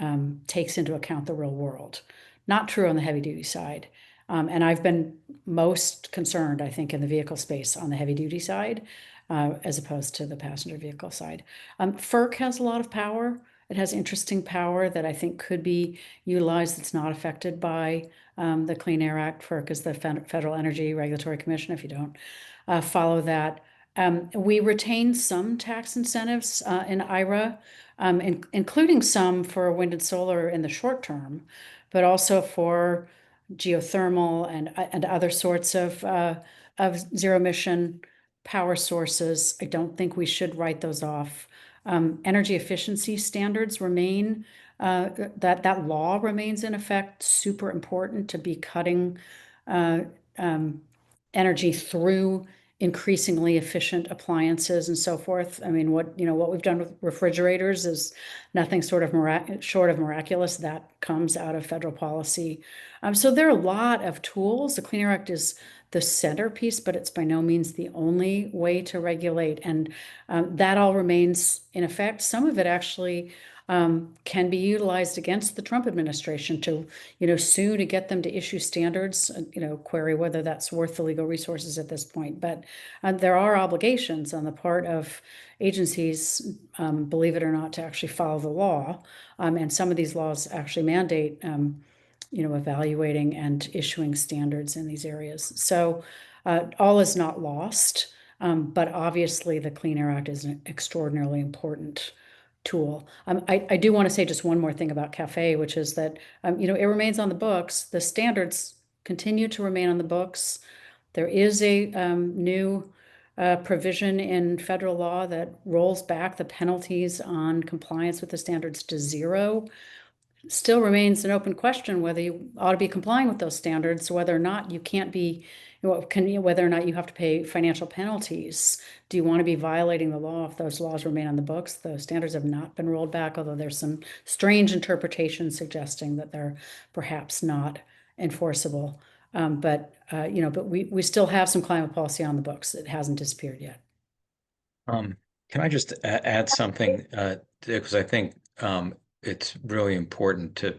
takes into account the real world. Not true on the heavy-duty side. And I've been most concerned, I think, in the vehicle space on the heavy-duty side, as opposed to the passenger vehicle side. FERC has a lot of power It has interesting power that I think could be utilized that's not affected by the Clean Air Act. FERC is the Federal Energy Regulatory Commission, if you don't follow that. We retain some tax incentives in IRA, including some for wind and solar in the short term, but also for geothermal and other sorts of zero emission power sources. I don't think we should write those off. Energy efficiency standards remain, that law remains in effect. Super important to be cutting energy through increasingly efficient appliances and so forth. I mean, what we've done with refrigerators is nothing short of miraculous. That comes out of federal policy. So there are a lot of tools. The Clean Air Act is the centerpiece, but it's by no means the only way to regulate. And that all remains in effect. Some of it actually can be utilized against the Trump administration to, sue to get them to issue standards, query whether that's worth the legal resources at this point. But there are obligations on the part of agencies, believe it or not, to actually follow the law. And some of these laws actually mandate, evaluating and issuing standards in these areas. So all is not lost, but obviously the Clean Air Act is an extraordinarily important tool. I do want to say just one more thing about CAFE, which is that, it remains on the books. The standards continue to remain on the books. There is a new provision in federal law that rolls back the penalties on compliance with the standards to zero. Still remains an open question whether you ought to be complying with those standards, whether or not you can't be, whether or not you have to pay financial penalties. Do you want to be violating the law if those laws remain on the books? Those standards have not been rolled back, although there's some strange interpretations suggesting that they're perhaps not enforceable. But we still have some climate policy on the books. It hasn't disappeared yet. Can I just add something? Because I think it's really important to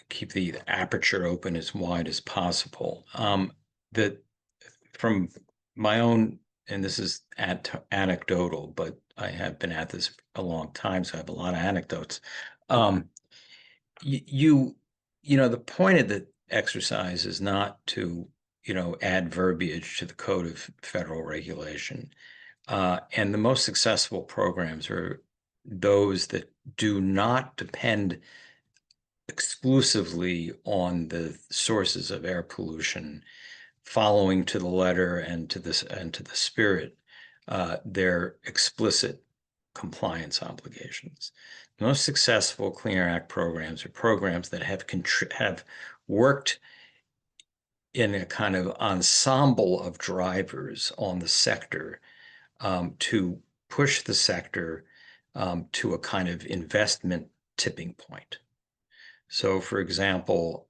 keep the aperture open as wide as possible. That from my own, and this is anecdotal, but I have been at this a long time, so I have a lot of anecdotes. The point of the exercise is not to, add verbiage to the code of federal regulation. And the most successful programs are those that do not depend exclusively on the sources of air pollution, following to the letter and to the spirit their explicit compliance obligations. The most successful Clean Air Act programs are programs that have worked in a kind of ensemble of drivers on the sector to push the sector to a kind of investment tipping point. So, for example,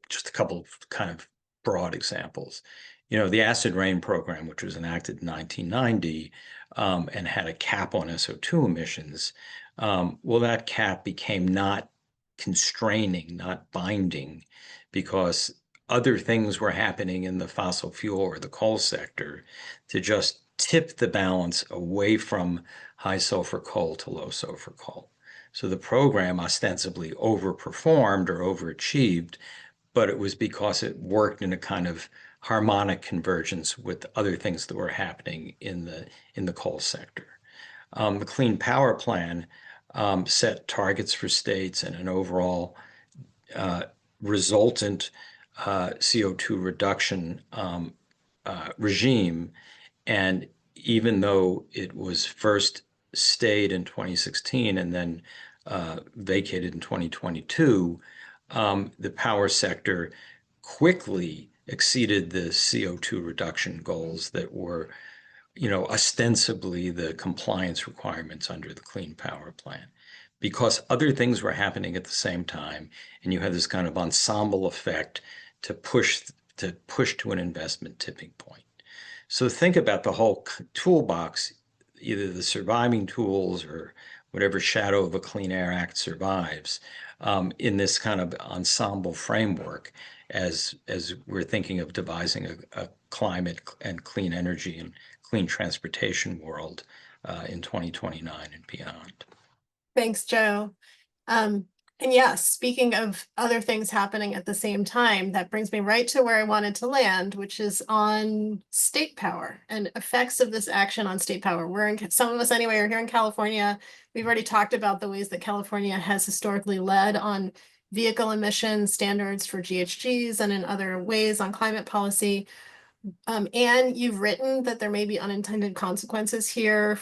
just a couple of kind of broad examples. The acid rain program, which was enacted in 1990 and had a cap on SO2 emissions. Well, that cap became not constraining, not binding, because other things were happening in the fossil fuel or the coal sector to just tip the balance away from high sulfur coal to low sulfur coal. So the program ostensibly overperformed or overachieved, but it was because it worked in a kind of harmonic convergence with other things that were happening in the coal sector. The Clean Power Plan set targets for states and an overall resultant CO2 reduction regime. And even though it was first stayed in 2016 and then vacated in 2022, the power sector quickly exceeded the CO2 reduction goals that were, ostensibly the compliance requirements under the Clean Power Plan, because other things were happening at the same time, and you had this kind of ensemble effect to push to an investment tipping point. So think about the whole toolbox, either the surviving tools or whatever shadow of a Clean Air Act survives, in this kind of ensemble framework as we're thinking of devising a climate and clean energy and clean transportation world in 2029 and beyond. Thanks, Joe. And yes, speaking of other things happening at the same time, that brings me right to where I wanted to land, which is on state power and effects of this action on state power. Some of us anyway are here in California. We've already talked about the ways that California has historically led on vehicle emission standards for GHGs and in other ways on climate policy. And you've written that there may be unintended consequences here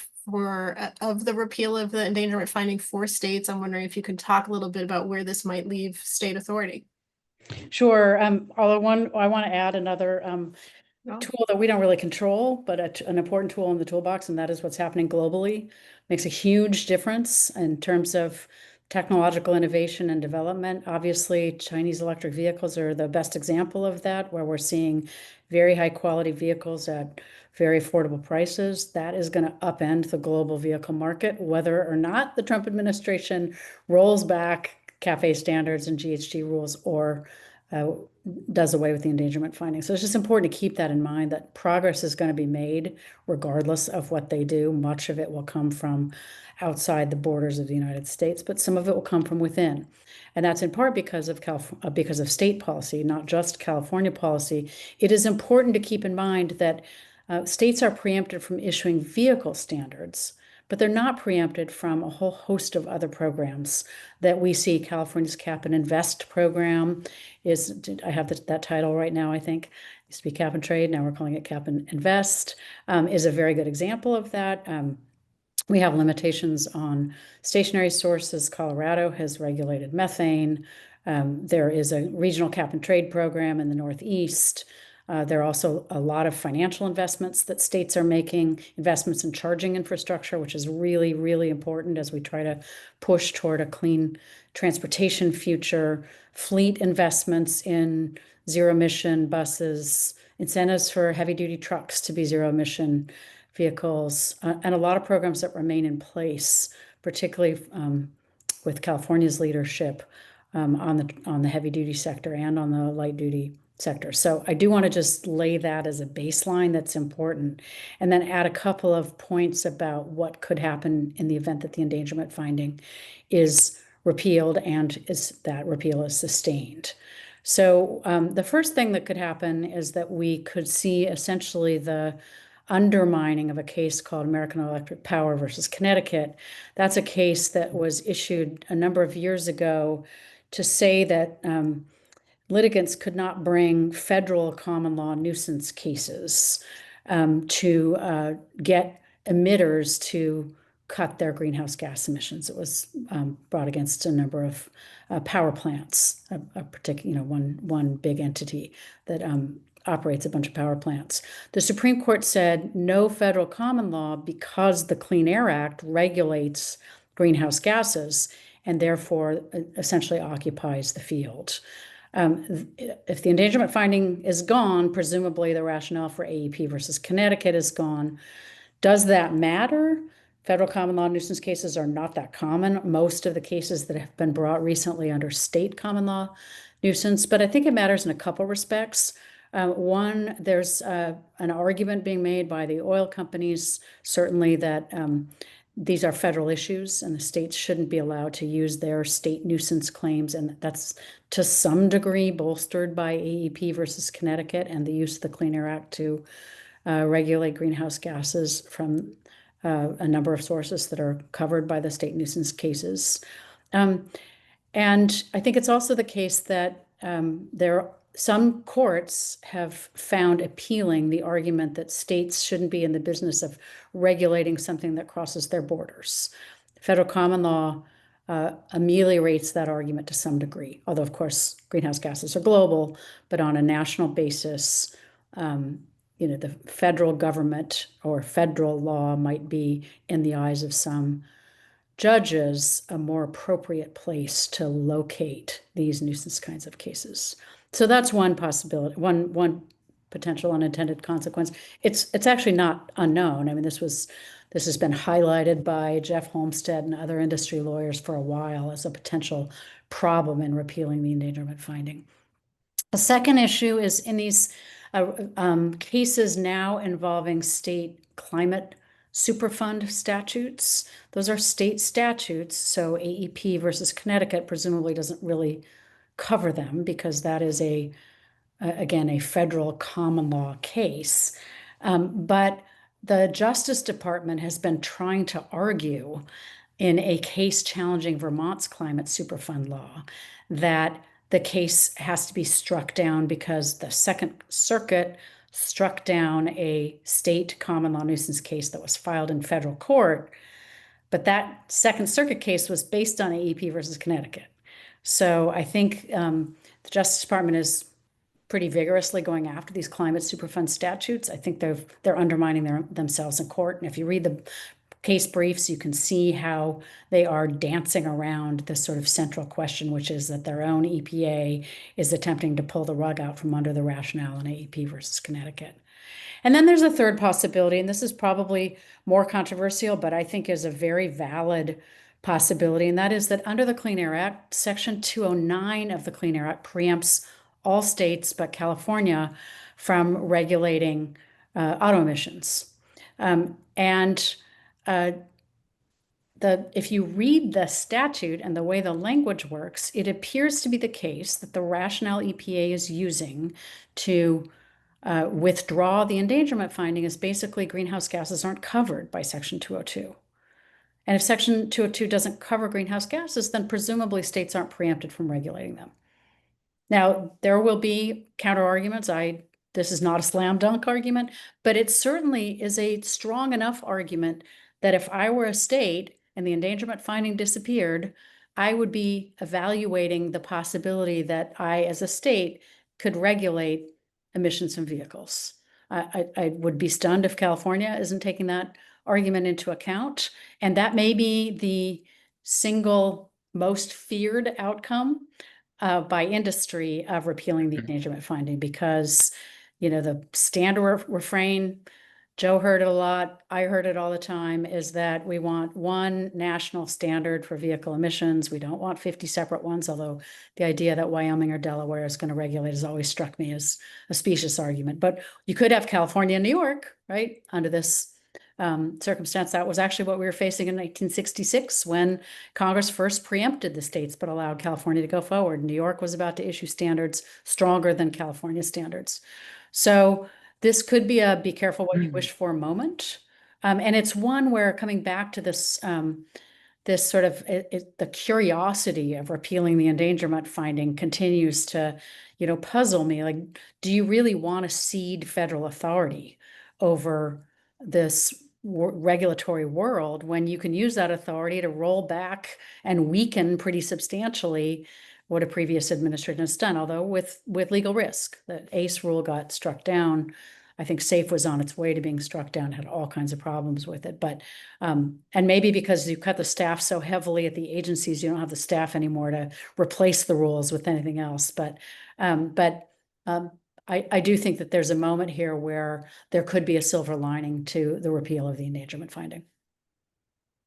of the repeal of the endangerment finding for states. I'm wondering if you could talk a little bit about where this might leave state authority. Sure. Although I want to add another No? tool that we don't really control, but an important tool in the toolbox, and that is what's happening globally. Makes a huge difference in terms of technological innovation and development. Obviously, Chinese electric vehicles are the best example of that, where we're seeing very high quality vehicles at very affordable prices. That is going to upend the global vehicle market, whether or not the Trump administration rolls back CAFE standards and GHG rules or does away with the endangerment finding. So it's just important to keep that in mind, that progress is going to be made regardless of what they do. Much of it will come from outside the borders of the United States, but some of it will come from within. And that's in part because of state policy, not just California policy. It is important to keep in mind that states are preempted from issuing vehicle standards, but they're not preempted from a whole host of other programs that we see. California's Cap and Invest program I have that title right now, I think. It used to be Cap and Trade, now we're calling it Cap and Invest, is a very good example of that. We have limitations on stationary sources. Colorado has regulated methane. There is a regional cap and trade program in the Northeast. There are also a lot of financial investments that states are making, investments in charging infrastructure, which is really, really important as we try to push toward a clean transportation future, fleet investments in zero emission buses, incentives for heavy duty trucks to be zero emission vehicles, and a lot of programs that remain in place, particularly with California's leadership on the heavy duty sector and on the light duty sector. So I do want to just lay that as a baseline that's important, and then add a couple of points about what could happen in the event that the endangerment finding is repealed and that repeal is sustained. So the first thing that could happen is that we could see essentially the undermining of a case called American Electric Power versus Connecticut. That's a case that was issued a number of years ago to say that litigants could not bring federal common law nuisance cases to get emitters to cut their greenhouse gas emissions. It was brought against a number of power plants, a particular, one big entity that operates a bunch of power plants. The Supreme Court said no federal common law because the Clean Air Act regulates greenhouse gases and therefore essentially occupies the field. If the endangerment finding is gone, presumably the rationale for AEP versus Connecticut is gone. Does that matter? Federal common law nuisance cases are not that common. Most of the cases that have been brought recently under state common law nuisance, but I think it matters in a couple respects. One, there's an argument being made by the oil companies, certainly that these are federal issues and the states shouldn't be allowed to use their state nuisance claims. And that's to some degree bolstered by AEP versus Connecticut and the use of the Clean Air Act to regulate greenhouse gases from a number of sources that are covered by the state nuisance cases. And I think it's also the case that some courts have found appealing the argument that states shouldn't be in the business of regulating something that crosses their borders. Federal common law ameliorates that argument to some degree, although of course greenhouse gases are global, but on a national basis, the federal government or federal law might be, in the eyes of some judges, a more appropriate place to locate these nuisance kinds of cases. So that's one possibility, one potential unintended consequence. It's actually not unknown. I mean, this has been highlighted by Jeff Homestead and other industry lawyers for a while as a potential problem in repealing the endangerment finding. The second issue is in these cases now involving state climate Superfund statutes. Those are state statutes, so AEP versus Connecticut presumably doesn't really cover them because that is again, a federal common law case. But the Justice Department has been trying to argue in a case challenging Vermont's climate Superfund law that the case has to be struck down because the Second Circuit struck down a state common law nuisance case that was filed in federal court. But that Second Circuit case was based on AEP versus Connecticut. So I think the Justice Department is pretty vigorously going after these climate Superfund statutes. I think they're undermining themselves in court. And if you read the case briefs, you can see how they are dancing around this sort of central question, which is that their own EPA is attempting to pull the rug out from under the rationale in AEP versus Connecticut. And then there's a third possibility, and this is probably more controversial, but I think is a very valid possibility, and that is that under the Clean Air Act, Section 209 of the Clean Air Act preempts all states but California from regulating auto emissions. If you read the statute and the way the language works, it appears to be the case that the rationale EPA is using to withdraw the endangerment finding is basically greenhouse gases aren't covered by Section 202. And if Section 202 doesn't cover greenhouse gases, then presumably states aren't preempted from regulating them. Now, there will be counter arguments. This is not a slam dunk argument, but it certainly is a strong enough argument that if I were a state and the endangerment finding disappeared, I would be evaluating the possibility that I, as a state, could regulate emissions from vehicles. I would be stunned if California isn't taking that argument into account. And that may be the single most feared outcome by industry of repealing the endangerment finding, because, the standard refrain, Joe heard it a lot, I heard it all the time, is that we want one national standard for vehicle emissions. We don't want 50 separate ones, although the idea that Wyoming or Delaware is going to regulate has always struck me as a specious argument. But you could have California and New York, right, under this circumstance. That was actually what we were facing in 1966 when Congress first preempted the states but allowed California to go forward. New York was about to issue standards stronger than California standards. So this could be a be careful what you wish for moment. And it's one where, coming back to this, this sort of the curiosity of repealing the endangerment finding continues to, puzzle me. Like, do you really want to cede federal authority over this regulatory world when you can use that authority to roll back and weaken pretty substantially what a previous administration has done, although with legal risk? The ACE rule got struck down. I think SAFE was on its way to being struck down, had all kinds of problems with it. But, and maybe because you cut the staff so heavily at the agencies, you don't have the staff anymore to replace the rules with anything else. But I do think that there's a moment here where there could be a silver lining to the repeal of the endangerment finding.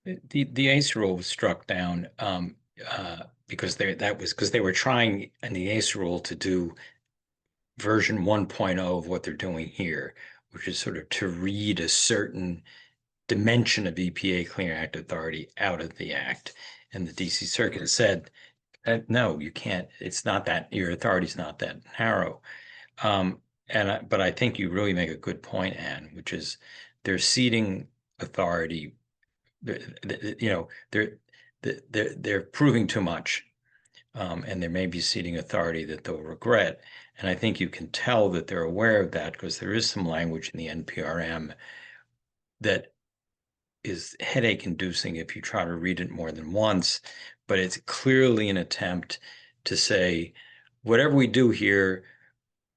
The ACE rule was struck down because they were trying in the ACE rule to do version 1.0 of what they're doing here, which is sort of to read a certain dimension of EPA Clean Air Act authority out of the act. And the DC Circuit said, no, you can't. It's not that, your authority is not that narrow. But I think you really make a good point, Anne, which is they're ceding authority. They're proving too much, and they may be ceding authority that they'll regret. And I think you can tell that they're aware of that because there is some language in the NPRM that is headache-inducing if you try to read it more than once. But it's clearly an attempt to say, whatever we do here,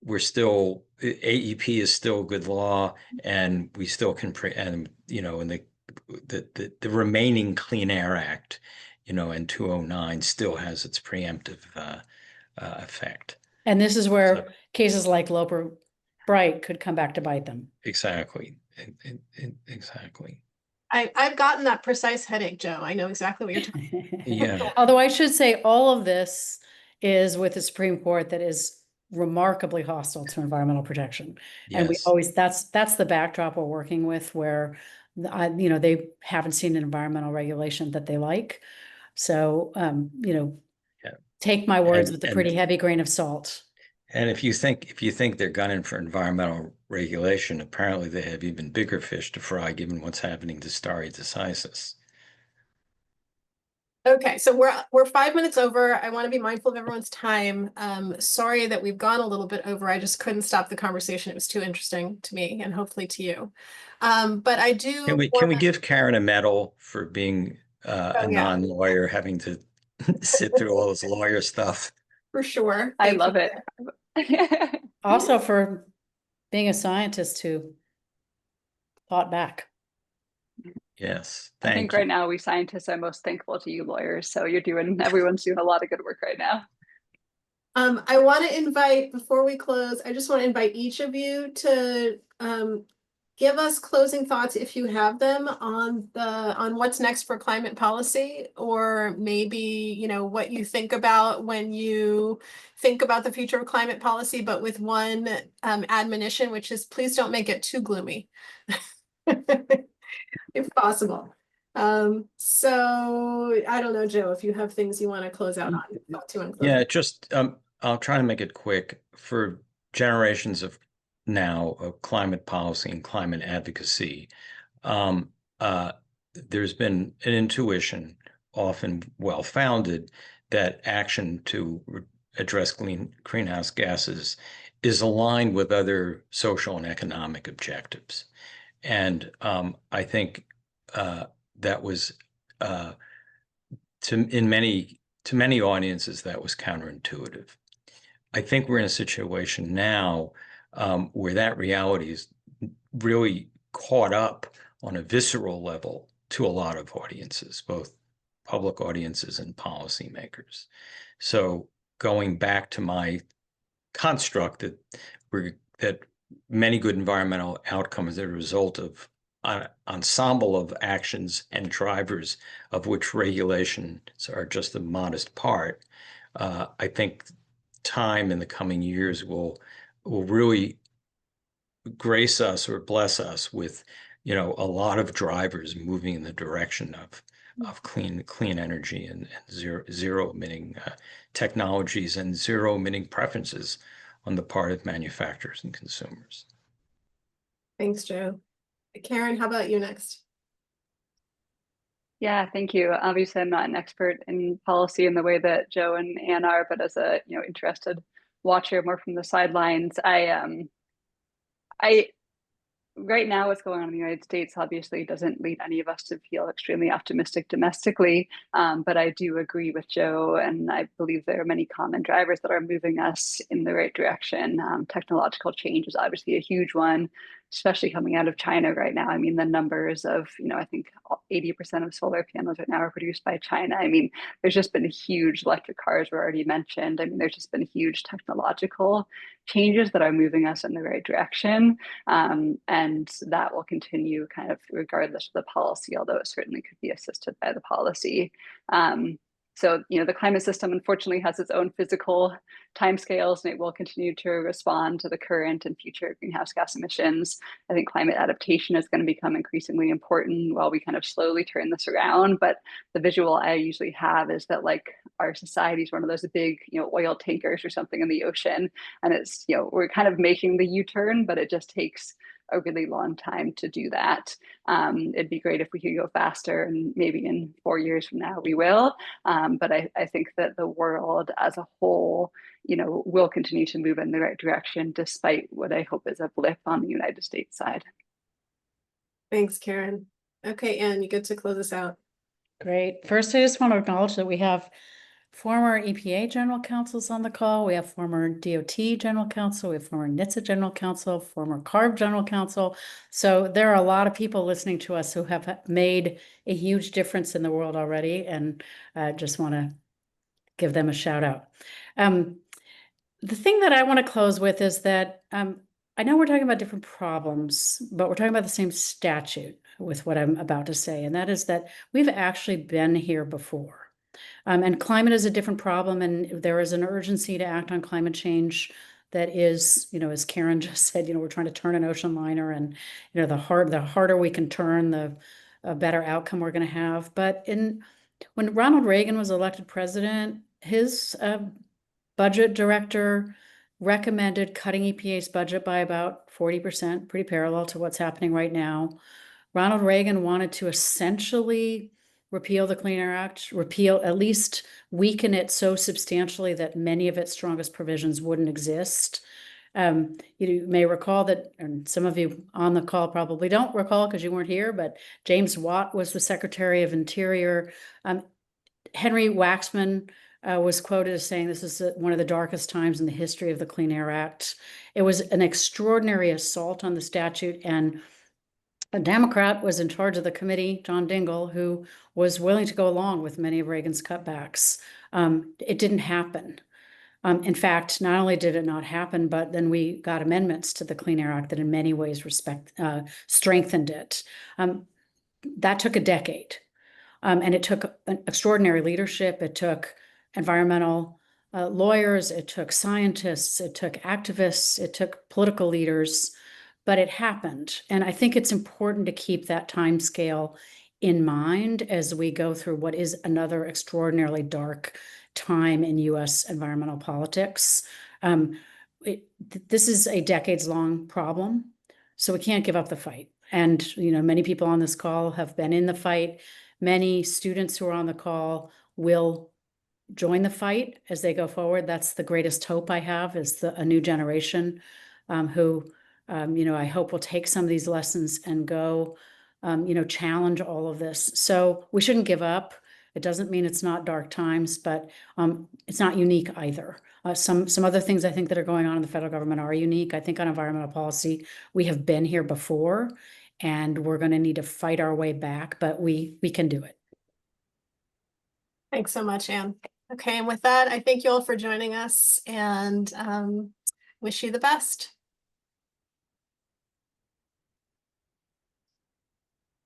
we're still, AEP is still good law, and we still can, and the remaining Clean Air Act, and 209 still has its preemptive effect. And this is where cases like Loper bright could come back to bite them. Exactly. Exactly. I've gotten that precise headache, Joe. I know exactly what you're talking Yeah. Although I should say all of this is with the Supreme Court that is remarkably hostile to environmental protection. And we Yes. always, that's the backdrop we're working with, where they haven't seen an environmental regulation that they like. So, Yeah. take my words with a And pretty heavy grain of salt. And if you think they're gunning for environmental regulation, apparently they have even bigger fish to fry, given what's happening to stare decisis. Okay, so we're 5 minutes over. I want to be mindful of everyone's time. Sorry that we've gone a little bit over. I just couldn't stop the conversation. It was too interesting to me and hopefully to you. But I do. Can we give Karen a medal for being a yeah, non-lawyer, having to sit through all this lawyer stuff? for sure. I Thank love you. it. Also for being a scientist who fought back. Yes, I think right now we scientists are most thankful to you lawyers. So everyone's doing a lot of good work right now. I want to invite, before we close, I just want to invite each of you to give us closing thoughts, if you have them, on what's next for climate policy, or maybe, what you think about when you think about the future of climate policy, but with one admonition, which is please don't make it too gloomy, if possible. So I don't know, Joe, if you have things you want to close out on. Yeah, just I'll try to make it quick. For generations of climate policy and climate advocacy, there's been an intuition, often well-founded, that action to address greenhouse gases is aligned with other social and economic objectives. And I think that was to many audiences, that was counterintuitive. I think we're in a situation now where that reality is really caught up on a visceral level to a lot of audiences, both public audiences and policymakers. So going back to my construct that many good environmental outcomes are a result of an ensemble of actions and drivers, of which regulations are just a modest part. I think time in the coming years will really grace us or bless us with, a lot of drivers moving in the direction of clean energy and zero emitting technologies and zero emitting preferences on the part of manufacturers and consumers. Thanks, Joe. Karen, how about you next? Yeah, thank you. Obviously, I'm not an expert in policy in the way that Joe and Anne are, but as a interested watcher more from the sidelines, I right now what's going on in the United States obviously doesn't lead any of us to feel extremely optimistic domestically, but I do agree with Joe, and I believe there are many common drivers that are moving us in the right direction. Technological change is obviously a huge one, especially coming out of China right now. I mean, the numbers of, I think 80% of solar panels right now are produced by China. I mean, there's just been huge electric cars were already mentioned. I mean, there's just been huge technological changes that are moving us in the right direction. And that will continue kind of regardless of the policy, although it certainly could be assisted by the policy. So, the climate system, unfortunately, has its own physical timescales, and it will continue to respond to the current and future greenhouse gas emissions. I think climate adaptation is going to become increasingly important while we kind of slowly turn this around. But the visual I usually have is that, like, our society is one of those big, oil tankers or something in the ocean. And it's, we're kind of making the U-turn, but it just takes a really long time to do that. It'd be great if we could go faster, and maybe in 4 years from now we will. But I think that the world as a whole, will continue to move in the right direction, despite what I hope is a blip on the United States side. Thanks, Karen. Okay, Anne, you get to close us out. Great. First, I just want to acknowledge that we have former EPA general counsels on the call. We have former DOT general counsel. We have former NHTSA general counsel, former CARB general counsel. So there are a lot of people listening to us who have made a huge difference in the world already. And I just want to give them a shout out. The thing that I want to close with is that I know we're talking about different problems, but we're talking about the same statute with what I'm about to say, and that is that we've actually been here before. And climate is a different problem, and there is an urgency to act on climate change that is, as Karen just said, we're trying to turn an ocean liner, and the harder we can turn, the better outcome we're going to have. But when Ronald Reagan was elected president, his budget director recommended cutting EPA's budget by about 40%, pretty parallel to what's happening right now. Ronald Reagan wanted to essentially repeal the Clean Air Act, at least weaken it so substantially that many of its strongest provisions wouldn't exist. You may recall that, and some of you on the call probably don't recall because you weren't here, but James Watt was the Secretary of Interior. Henry Waxman was quoted as saying this is one of the darkest times in the history of the Clean Air Act. It was an extraordinary assault on the statute, and a Democrat was in charge of the committee, John Dingell, who was willing to go along with many of Reagan's cutbacks. It didn't happen. In fact, not only did it not happen, but then we got amendments to the Clean Air Act that in many ways strengthened it. That took a decade. And it took an extraordinary leadership. It took environmental lawyers, it took scientists, it took activists, it took political leaders, but it happened. And I think it's important to keep that time scale in mind as we go through what is another extraordinarily dark time in US environmental politics. This is a decades-long problem, so we can't give up the fight. And many people on this call have been in the fight. Many students who are on the call will join the fight as they go forward. That's the greatest hope I have, is a new generation who, I hope will take some of these lessons and go, challenge all of this. So we shouldn't give up. It doesn't mean it's not dark times, but it's not unique either. Some other things I think that are going on in the federal government are unique. I think on environmental policy, we have been here before, and we're going to need to fight our way back, but we can do it. Thanks so much, Anne. Okay, and with that, I thank you all for joining us, and wish you the best.